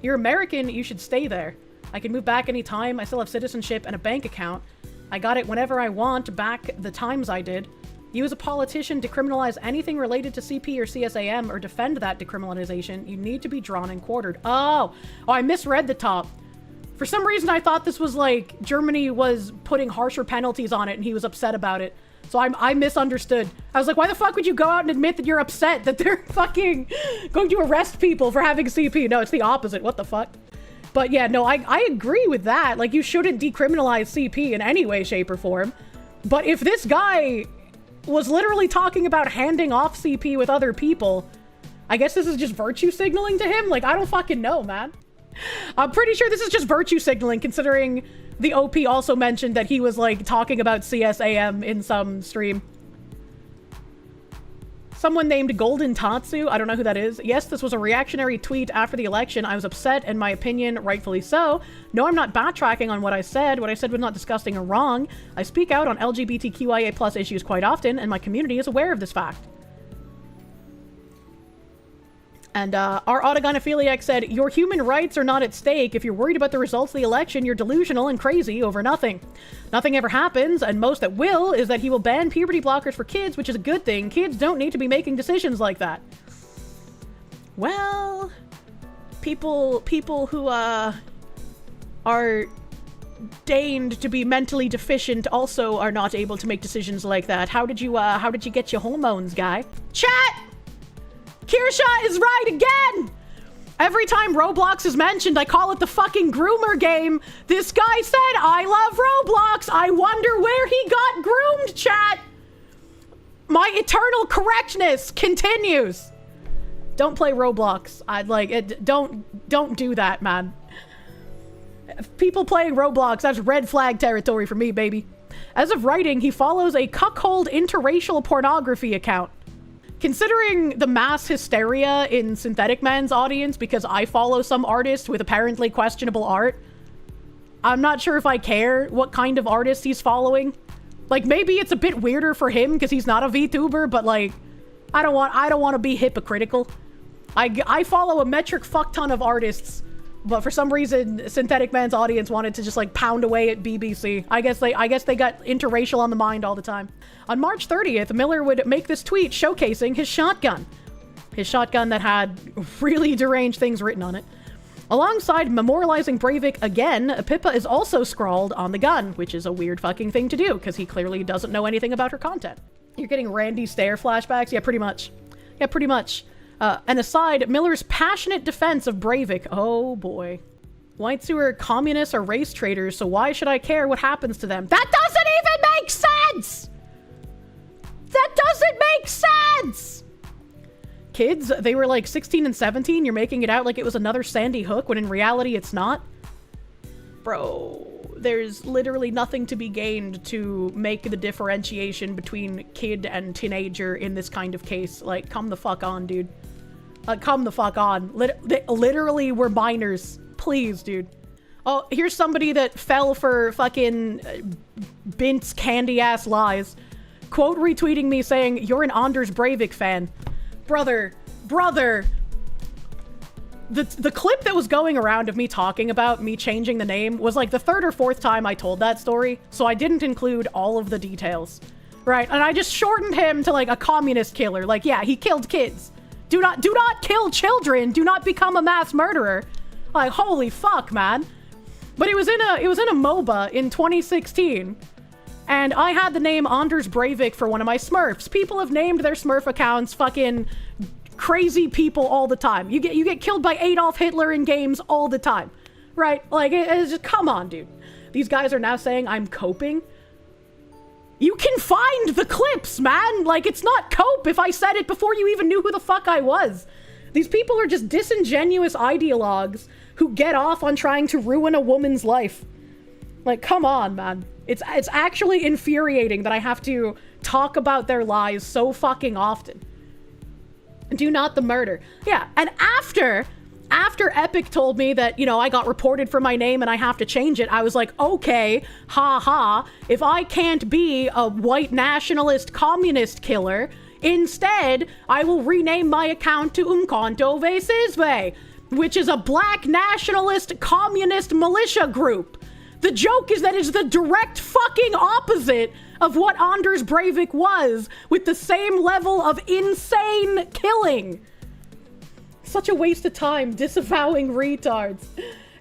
S1: You're American, you should stay there. I can move back anytime, I still have citizenship and a bank account. I got it whenever I want, back the times I did. You as a politician decriminalize anything related to CP or CSAM or defend that decriminalization, you need to be drawn and quartered. Oh, I misread the top. For some reason I thought this was like Germany was putting harsher penalties on it and he was upset about it. So I misunderstood. I was like, why the fuck would you go out and admit that you're upset that they're fucking going to arrest people for having CP? No, it's the opposite. What the fuck? But yeah, no, I agree with that. Like, you shouldn't decriminalize CP in any way, shape, or form. But if this guy was literally talking about handing off CP with other people, I guess this is just virtue signaling to him? Like, I don't fucking know, man. I'm pretty sure this is just virtue signaling, considering the OP also mentioned that he was, like, talking about CSAM in some stream. Someone named Golden Tatsu, I don't know who that is. Yes, this was a reactionary tweet after the election. I was upset, in my opinion, rightfully so. No, I'm not backtracking on what I said. What I said was not disgusting or wrong. I speak out on LGBTQIA+ issues quite often, and my community is aware of this fact. And our autogynephiliac said, your human rights are not at stake. If you're worried about the results of the election, you're delusional and crazy over nothing. Nothing ever happens, and most that will is that he will ban puberty blockers for kids, which is a good thing. Kids don't need to be making decisions like that. Well, people who are deigned to be mentally deficient also are not able to make decisions like that. How did you get your hormones, guy? Chat! Kirsche is right again! Every time Roblox is mentioned, I call it the fucking groomer game. This guy said, I love Roblox. I wonder where he got groomed, chat. My eternal correctness continues. Don't play Roblox. I'd like it. Don't do that, man. People playing Roblox, that's red flag territory for me, baby. As of writing, he follows a cuckold interracial pornography account. Considering the mass hysteria in Synthetic Man's audience because I follow some artist with apparently questionable art, I'm not sure if I care what kind of artist he's following. Like, maybe it's a bit weirder for him because he's not a VTuber, but like, I don't want to be hypocritical. I follow a metric fuck ton of artists, but for some reason, Synthetic Man's audience wanted to just like pound away at BBC. I guess they got interracial on the mind all the time. On March 30th, Millar would make this tweet showcasing his shotgun. His shotgun that had really deranged things written on it. Alongside memorializing Breivik again, Pippa is also scrawled on the gun, which is a weird fucking thing to do because he clearly doesn't know anything about her content. You're getting Randy Stair flashbacks? Yeah, pretty much. Yeah, pretty much. And aside, Millar's passionate defense of Breivik. Oh boy. Whites who are communists are race traitors, so why should I care what happens to them? That doesn't even make sense! That doesn't make sense! Kids, they were like 16 and 17, you're making it out like it was another Sandy Hook, when in reality it's not? Bro, there's literally nothing to be gained to make the differentiation between kid and teenager in this kind of case. Like, come the fuck on, dude. Come the fuck on. They literally were minors. Please, dude. Oh, here's somebody that fell for fucking Bint's candy-ass lies. Quote retweeting me saying, you're an Anders Breivik fan. Brother. The clip that was going around of me talking about me changing the name was like the third or fourth time I told that story, so I didn't include all of the details. Right? And I just shortened him to like a communist killer. Like, yeah, he killed kids. Do not kill children. Do not become a mass murderer. Like, holy fuck, man. But it was in a MOBA in 2016. And I had the name Anders Breivik for one of my Smurfs. People have named their Smurf accounts fucking crazy people all the time. You get killed by Adolf Hitler in games all the time. Right? Like, it's just, come on, dude. These guys are now saying I'm coping. You can find the clips, man! Like, it's not cope if I said it before you even knew who the fuck I was. These people are just disingenuous ideologues who get off on trying to ruin a woman's life. Like, come on, man. It's actually infuriating that I have to talk about their lies so fucking often. Do not the murder. Yeah, and after Epic told me that, you know, I got reported for my name and I have to change it, I was like, okay, ha, if I can't be a white nationalist communist killer, instead, I will rename my account to Umkhonto ve Sizwe, which is a black nationalist communist militia group. The joke is that it's the direct fucking opposite of what Anders Breivik was, with the same level of insane killing. Such a waste of time disavowing retards.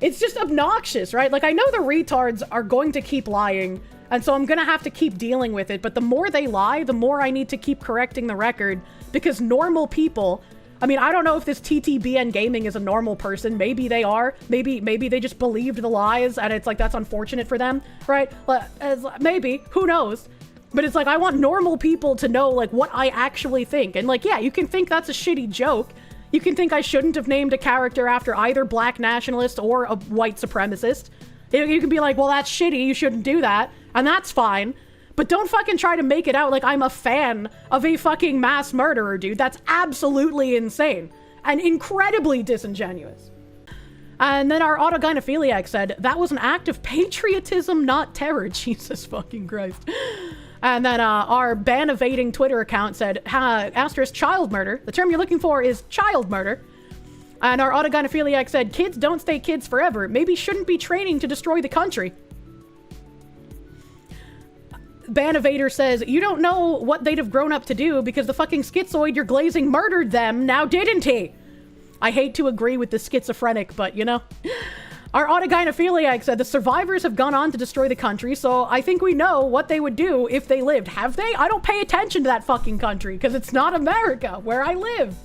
S1: It's just obnoxious, right? Like, I know the retards are going to keep lying, and so I'm gonna have to keep dealing with it, but the more they lie, the more I need to keep correcting the record, because normal people, I mean, I don't know if this TTBN Gaming is a normal person. Maybe they are. Maybe they just believed the lies, and it's like, that's unfortunate for them, right? Maybe, who knows? But it's like, I want normal people to know, like, what I actually think. And like, yeah, you can think that's a shitty joke. You can think I shouldn't have named a character after either black nationalist or a white supremacist. You can be like, well, that's shitty, you shouldn't do that, and that's fine. But don't fucking try to make it out like I'm a fan of a fucking mass murderer, dude. That's absolutely insane and incredibly disingenuous. And then our autogynephiliac said, that was an act of patriotism, not terror. Jesus fucking Christ. And then our ban evading Twitter account said, asterisk child murder. The term you're looking for is child murder. And our autogynephiliac said, kids don't stay kids forever. Maybe shouldn't be training to destroy the country. Banovator says, you don't know what they'd have grown up to do because the fucking schizoid you're glazing murdered them, now didn't he? I hate to agree with the schizophrenic, but you know. Our autogynephiliac said, the survivors have gone on to destroy the country, so I think we know what they would do if they lived. Have they? I don't pay attention to that fucking country because it's not America, where I live.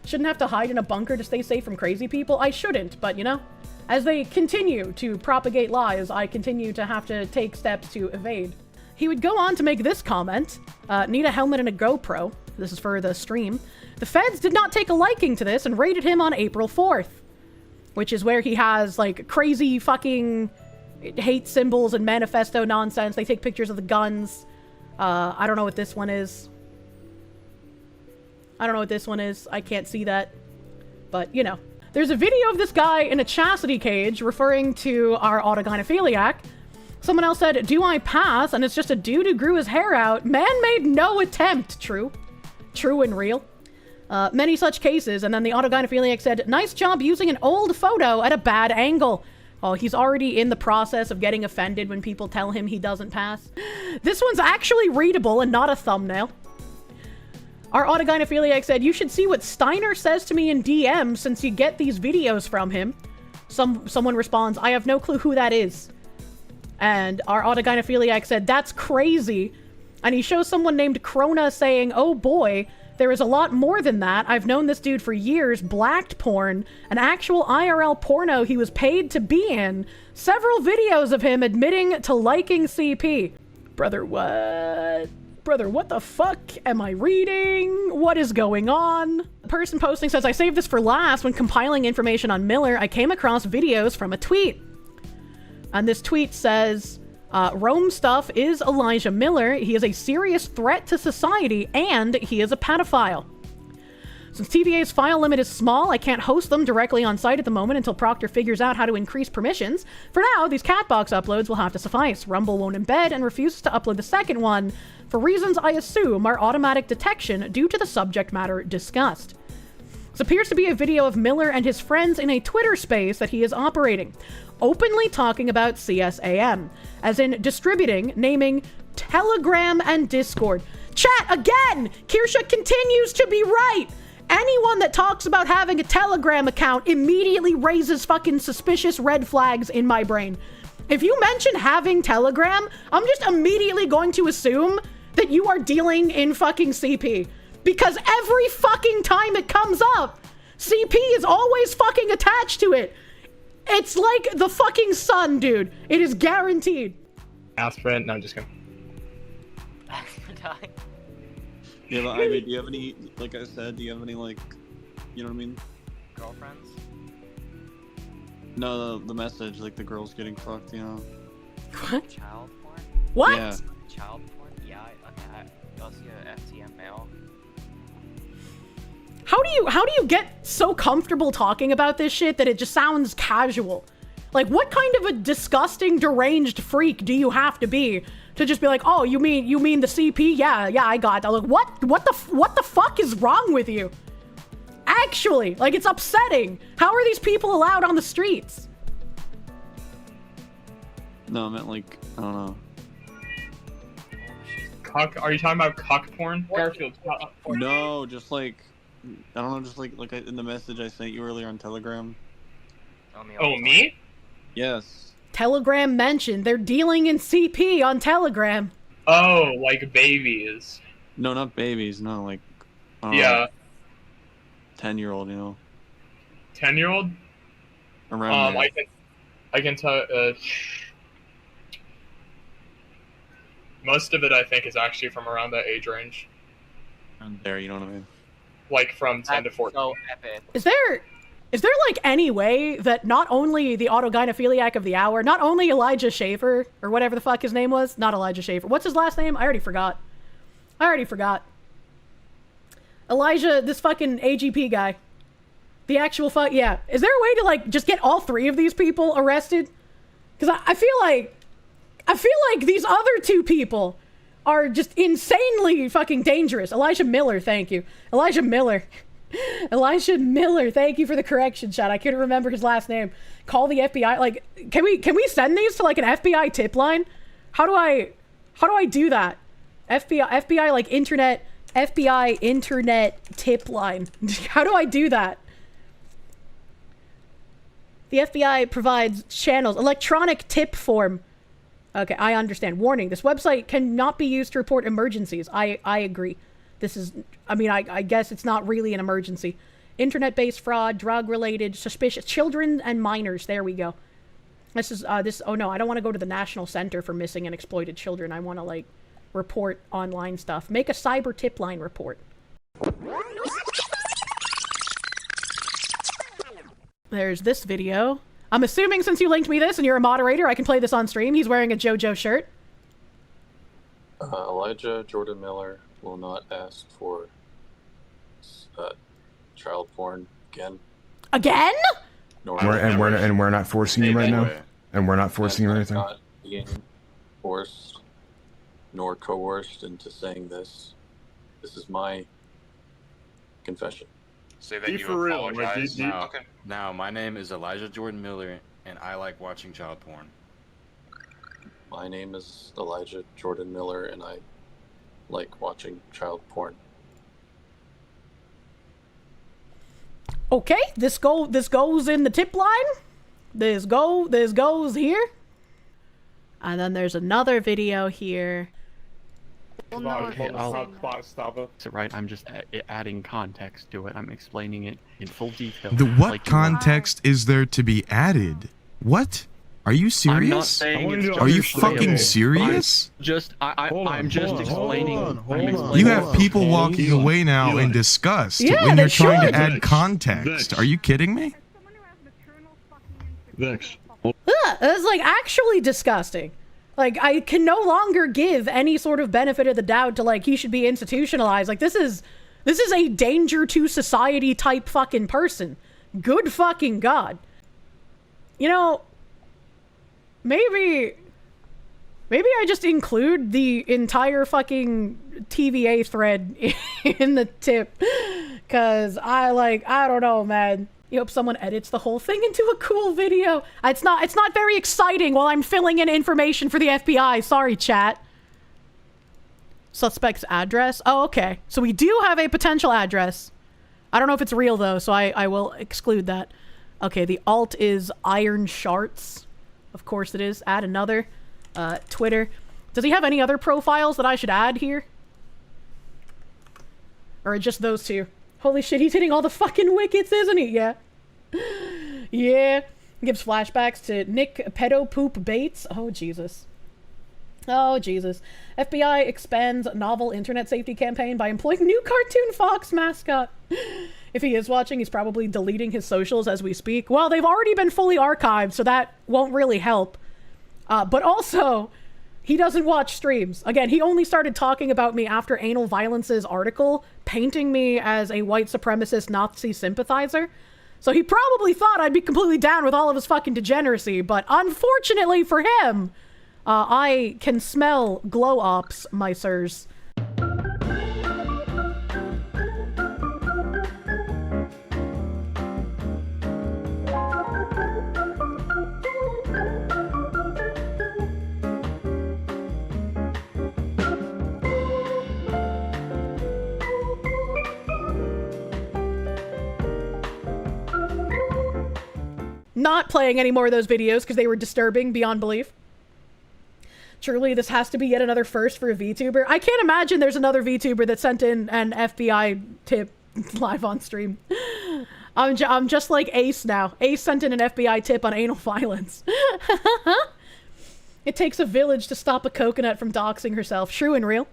S1: Shouldn't have to hide in a bunker to stay safe from crazy people? I shouldn't, but you know. As they continue to propagate lies, I continue to have to take steps to evade. He would go on to make this comment. Need a helmet and a GoPro. This is for the stream. The feds did not take a liking to this and raided him on April 4th. Which is where he has, like, crazy fucking hate symbols and manifesto nonsense. They take pictures of the guns. I don't know what this one is. I can't see that. But, you know. There's a video of this guy in a chastity cage referring to our autogynephiliac. Someone else said, do I pass? And it's just a dude who grew his hair out. Man made no attempt. True. True and real. Many such cases. And then the autogynephiliac said, nice job using an old photo at a bad angle. Oh, he's already in the process of getting offended when people tell him he doesn't pass. This one's actually readable and not a thumbnail. Our autogynephiliac said, you should see what Steiner says to me in DM since you get these videos from him. Someone responds, I have no clue who that is. And our autogynephiliac said, that's crazy. And he shows someone named Krona saying, oh boy, there is a lot more than that. I've known this dude for years. Blacked porn. An actual IRL porno he was paid to be in. Several videos of him admitting to liking CP. Brother, what? Brother, what the fuck am I reading? What is going on? The person posting says, I saved this for last. When compiling information on Millar, I came across videos from a tweet. And this tweet says, rohmstuff is Elijah Millar. He is a serious threat to society, and he is a pedophile. Since TVA's file limit is small, I can't host them directly on site at the moment until Proctor figures out how to increase permissions. For now, these Catbox uploads will have to suffice. Rumble won't embed and refuses to upload the second one for reasons I assume are automatic detection due to the subject matter discussed. This appears to be a video of Millar and his friends in a Twitter space that he is operating, openly talking about CSAM, as in distributing, naming Telegram and Discord. Chat, again! Kirsche continues to be right! Anyone that talks about having a Telegram account immediately raises fucking suspicious red flags in my brain. If you mention having Telegram, I'm just immediately going to assume that you are dealing in fucking CP. Because every fucking time it comes up, CP is always fucking attached to it. It's like the fucking sun, dude. It is guaranteed.
S3: Aspirin? No, I'm just kidding.
S4: Aspirin.
S5: Yeah, but Ivy, do you have any, like I said, do you have any, like, you know what I mean?
S4: Girlfriends?
S5: No, the message, like the girls getting fucked, you know?
S1: What?
S4: Child porn?
S1: What?
S5: Yeah.
S4: Child porn? Yeah, I'll see a FTM mail.
S1: How do you get so comfortable talking about this shit that it just sounds casual? Like, what kind of a disgusting, deranged freak do you have to be to just be like, oh, you mean the CP? Yeah, I got that. Like, what the fuck is wrong with you? Actually, like, it's upsetting. How are these people allowed on the streets?
S5: No, I meant like, I don't know.
S3: Cuck? Are you talking about cuck porn? Garfield.
S5: No, just like, I don't know, just like in the message I sent you earlier on Telegram.
S3: Oh, me?
S5: Yes.
S1: Telegram mentioned they're dealing in CP on Telegram.
S3: Oh, like babies.
S5: No, not babies, no, like, I don't know,
S3: Yeah.
S5: 10-year-old, you know?
S3: 10-year-old?
S5: Around there.
S3: I can tell, most of it, I think, is actually from around that age range.
S5: Around there, you know what I mean?
S3: Like, from 10 to 14.
S4: So epic.
S1: Is there like any way that not only the autogynephiliac of the hour, not only Elijah Schaefer, or whatever the fuck his name was, not Elijah Schaefer, what's his last name? I already forgot. Elijah, this fucking AGP guy. The actual yeah. Is there a way to like just get all three of these people arrested? Because I feel like these other two people are just insanely fucking dangerous. Elijah Millar, thank you. Elijah Millar. Elijah Miller, thank you for the correction, chat. I couldn't remember his last name. Call the FBI. Like, can we send these to like an FBI tip line? How do I do that? FBI like FBI internet tip line. How do I do that? The FBI provides channels, electronic tip form. Okay, I understand. Warning, this website cannot be used to report emergencies. I agree. This is, I mean, I guess it's not really an emergency. Internet-based fraud, drug-related, suspicious, children and minors. There we go. This is, oh no, I don't want to go to the National Center for Missing and Exploited Children. I want to, like, report online stuff. Make a cyber tip line report. There's this video. I'm assuming since you linked me this and you're a moderator, I can play this on stream. He's wearing a JoJo shirt.
S6: Elijah Jordan Miller will not ask for child porn again.
S1: Again?
S7: We're not forcing you right now. And we're not forcing you or anything.
S6: Not being forced nor coerced into saying this. This is my confession.
S8: Say that
S3: Be
S8: you
S3: for real.
S8: apologize.
S9: Now,
S8: Okay.
S9: now, my name is Elijah Jordan Miller, and I like watching child porn.
S6: My name is Elijah Jordan Miller, and I like watching child porn.
S1: Okay, this goes in the tip line. This goes here. And then there's another video here.
S10: So right, I'm just adding context to it. I'm explaining it in full detail.
S7: What
S10: like
S7: context is there to be added? What? Are you serious?
S10: I'm not saying it's
S7: Are you
S10: justifiable.
S7: fucking serious?
S10: I'm just explaining.
S7: You have people walking away now in disgust when you're trying to add context. Are you kidding me?
S5: Vix.
S1: It's like actually disgusting. Like, I can no longer give any sort of benefit of the doubt to, like, he should be institutionalized. Like, this is a danger to society type fucking person. Good fucking God. You know, maybe I just include the entire fucking TVA thread in the tip. Cause I don't know, man. You hope someone edits the whole thing into a cool video. It's not very exciting while I'm filling in information for the FBI. Sorry, chat. Suspect's address. Oh, okay. So we do have a potential address. I don't know if it's real though, so I will exclude that. Okay, the alt is Iron Sharts. Of course it is. Add another. Twitter. Does he have any other profiles that I should add here? Or just those two? Holy shit, he's hitting all the fucking wickets, isn't he? Yeah. Yeah. Gives flashbacks to Nick Pedo Poop Bates. Oh, Jesus. Oh, Jesus. FBI expands novel internet safety campaign by employing new Cartoon Fox mascot. If he is watching, he's probably deleting his socials as we speak. Well, they've already been fully archived, so that won't really help. But also, he doesn't watch streams. Again, he only started talking about me after Anal Violence's article, painting me as a white supremacist Nazi sympathizer. So he probably thought I'd be completely down with all of his fucking degeneracy, but unfortunately for him, I can smell glow ops, my sirs. Not playing any more of those videos because they were disturbing beyond belief. Truly, this has to be yet another first for a VTuber. I can't imagine there's another VTuber that sent in an FBI tip live on stream. I'm just like Ace now. Ace sent in an FBI tip on anal violence. It takes a village to stop a coconut from doxing herself. True and real.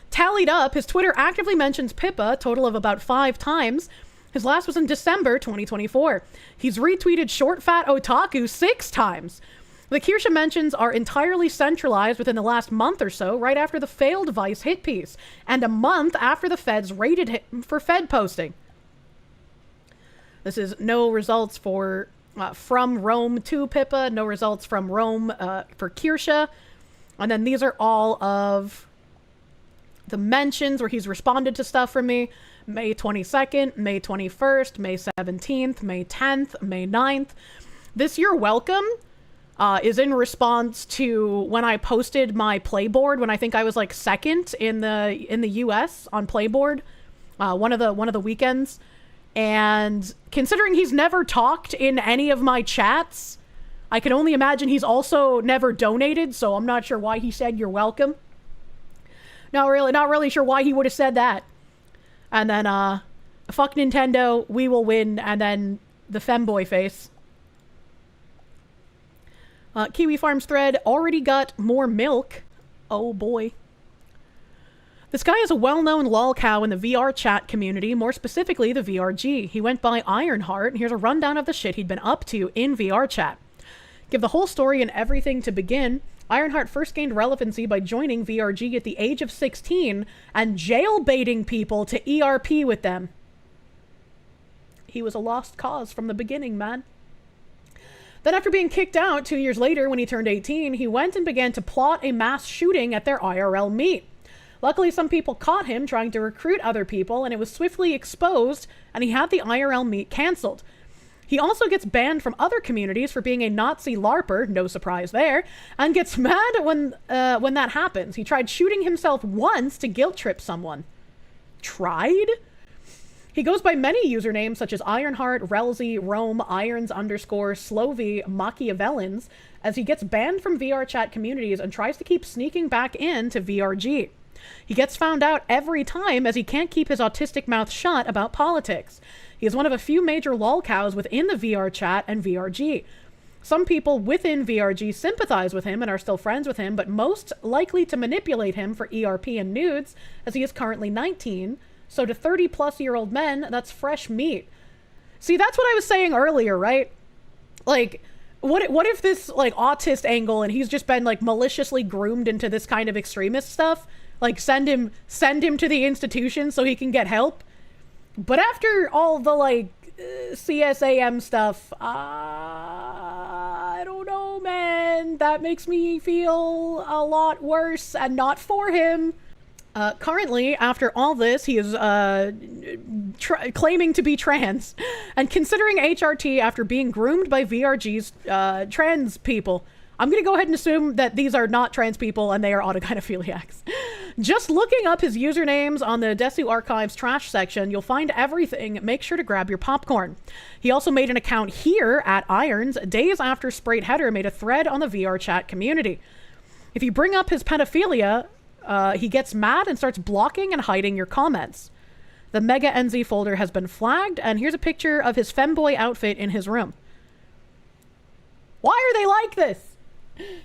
S1: Tallied up, his Twitter actively mentions Pippa a total of about 5 times. His last was in December 2024. He's retweeted Short Fat Otaku 6 times. The Kirsche mentions are entirely centralized within the last month or so, right after the failed Vice hit piece, and a month after the feds raided him for Fed posting. This is no results for from Rome to Pippa, no results from Rome for Kirsche, and then these are all of the mentions where he's responded to stuff from me. May 22nd, May 21st, May 17th, May 10th, May 9th. This "You're welcome" is in response to when I posted my playboard when I think I was like second in the US on playboard, one of the weekends. And considering he's never talked in any of my chats, I can only imagine he's also never donated, so I'm not sure why he said "you're welcome." Not really sure why he would have said that. And then, fuck Nintendo, we will win, and then the femboy face. Kiwi Farms thread, already got more milk. Oh boy. This guy is a well-known lolcow in the VR chat community, more specifically the VRG. He went by Ironheart, and here's a rundown of the shit he'd been up to in VR chat. Give the whole story and everything to begin. Ironheart first gained relevancy by joining VRG at the age of 16 and jail-baiting people to ERP with them. He was a lost cause from the beginning, man. Then after being kicked out 2 years later when he turned 18, he went and began to plot a mass shooting at their IRL meet. Luckily, some people caught him trying to recruit other people, and it was swiftly exposed, and he had the IRL meet cancelled. He also gets banned from other communities for being a Nazi LARPer, no surprise there, and gets mad when that happens. He tried shooting himself once to guilt trip someone. Tried? He goes by many usernames such as Ironheart, Relzy, Rome, Irons_, Slovy, Machiavellins, as he gets banned from VR chat communities and tries to keep sneaking back into VRG. He gets found out every time as he can't keep his autistic mouth shut about politics. He is one of a few major lolcows within the VR chat and VRG. Some people within VRG sympathize with him and are still friends with him, but most likely to manipulate him for ERP and nudes, as he is currently 19, so to 30-plus-year-old men, that's fresh meat. See, that's what I was saying earlier, right? Like, what if this, like, autist angle, and he's just been, like, maliciously groomed into this kind of extremist stuff? Like, send him to the institution so he can get help? But after all the, like, CSAM stuff, I don't know, man. That makes me feel a lot worse, and not for him. Currently, after all this, he is claiming to be trans, and considering HRT after being groomed by VRG's trans people. I'm going to go ahead and assume that these are not trans people and they are autogynephiliacs. Just looking up his usernames on the Desu Archives trash section, you'll find everything. Make sure to grab your popcorn. He also made an account here at Irons days after Sprayed Header made a thread on the VR chat community. If you bring up his pedophilia, he gets mad and starts blocking and hiding your comments. The Mega NZ folder has been flagged, and here's a picture of his femboy outfit in his room. Why are they like this?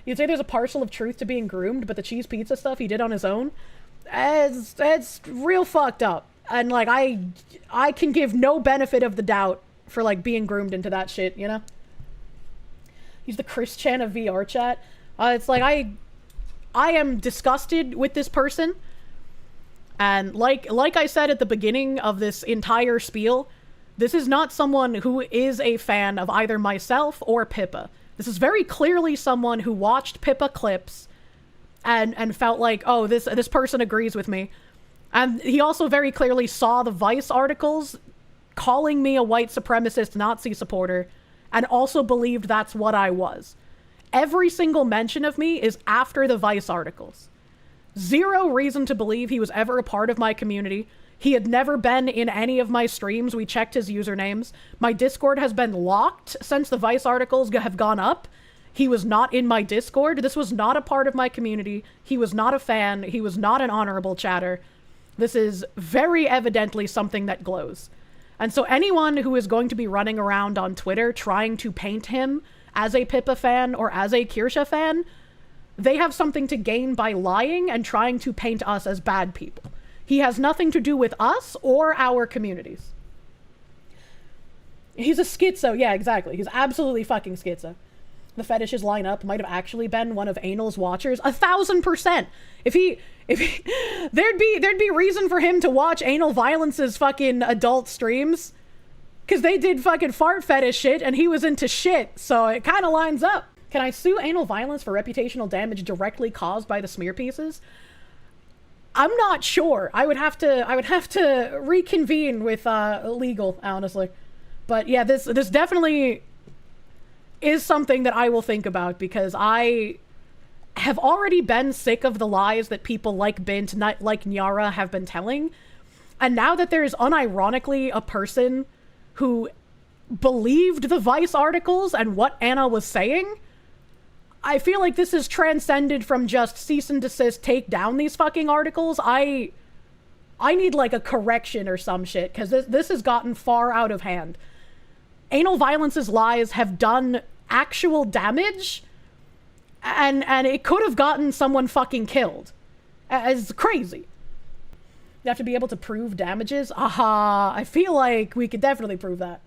S1: You'd say there's a parcel of truth to being groomed, but the cheese pizza stuff he did on his own, it's real fucked up. And, like, I can give no benefit of the doubt for, like, being groomed into that shit, you know? He's the Chris Chan of VR chat. It's like, I am disgusted with this person. And like I said at the beginning of this entire spiel, this is not someone who is a fan of either myself or Pippa. This is very clearly someone who watched Pippa clips and felt like, oh, this person agrees with me. And he also very clearly saw the Vice articles calling me a white supremacist Nazi supporter and also believed that's what I was. Every single mention of me is after the Vice articles. Zero reason to believe he was ever a part of my community. He had never been in any of my streams. We checked his usernames. My Discord has been locked since the Vice articles have gone up. He was not in my Discord. This was not a part of my community. He was not a fan. He was not an honorable chatter. This is very evidently something that glows. And so anyone who is going to be running around on Twitter trying to paint him as a Pippa fan or as a Kirsche fan, they have something to gain by lying and trying to paint us as bad people. He has nothing to do with us or our communities. He's a schizo. Yeah, exactly. He's absolutely fucking schizo. The fetishes line up might have actually been one of Anal's watchers. 1,000%. There'd be reason for him to watch Anal Violence's fucking adult streams. Because they did fucking fart fetish shit and he was into shit. So it kind of lines up. Can I sue Anal Violence for reputational damage directly caused by the smear pieces? I'm not sure. I would have to reconvene with legal, honestly. But yeah, this definitely is something that I will think about, because I have already been sick of the lies that people like Bint, like Nyara, have been telling. And now that there's unironically a person who believed the Vice articles and what Anna was saying, I feel like this is transcended from just cease and desist, take down these fucking articles. I need like a correction or some shit, because this has gotten far out of hand. Anal Violence's lies have done actual damage, and it could have gotten someone fucking killed. It's crazy. You have to be able to prove damages? Aha, I feel like we could definitely prove that.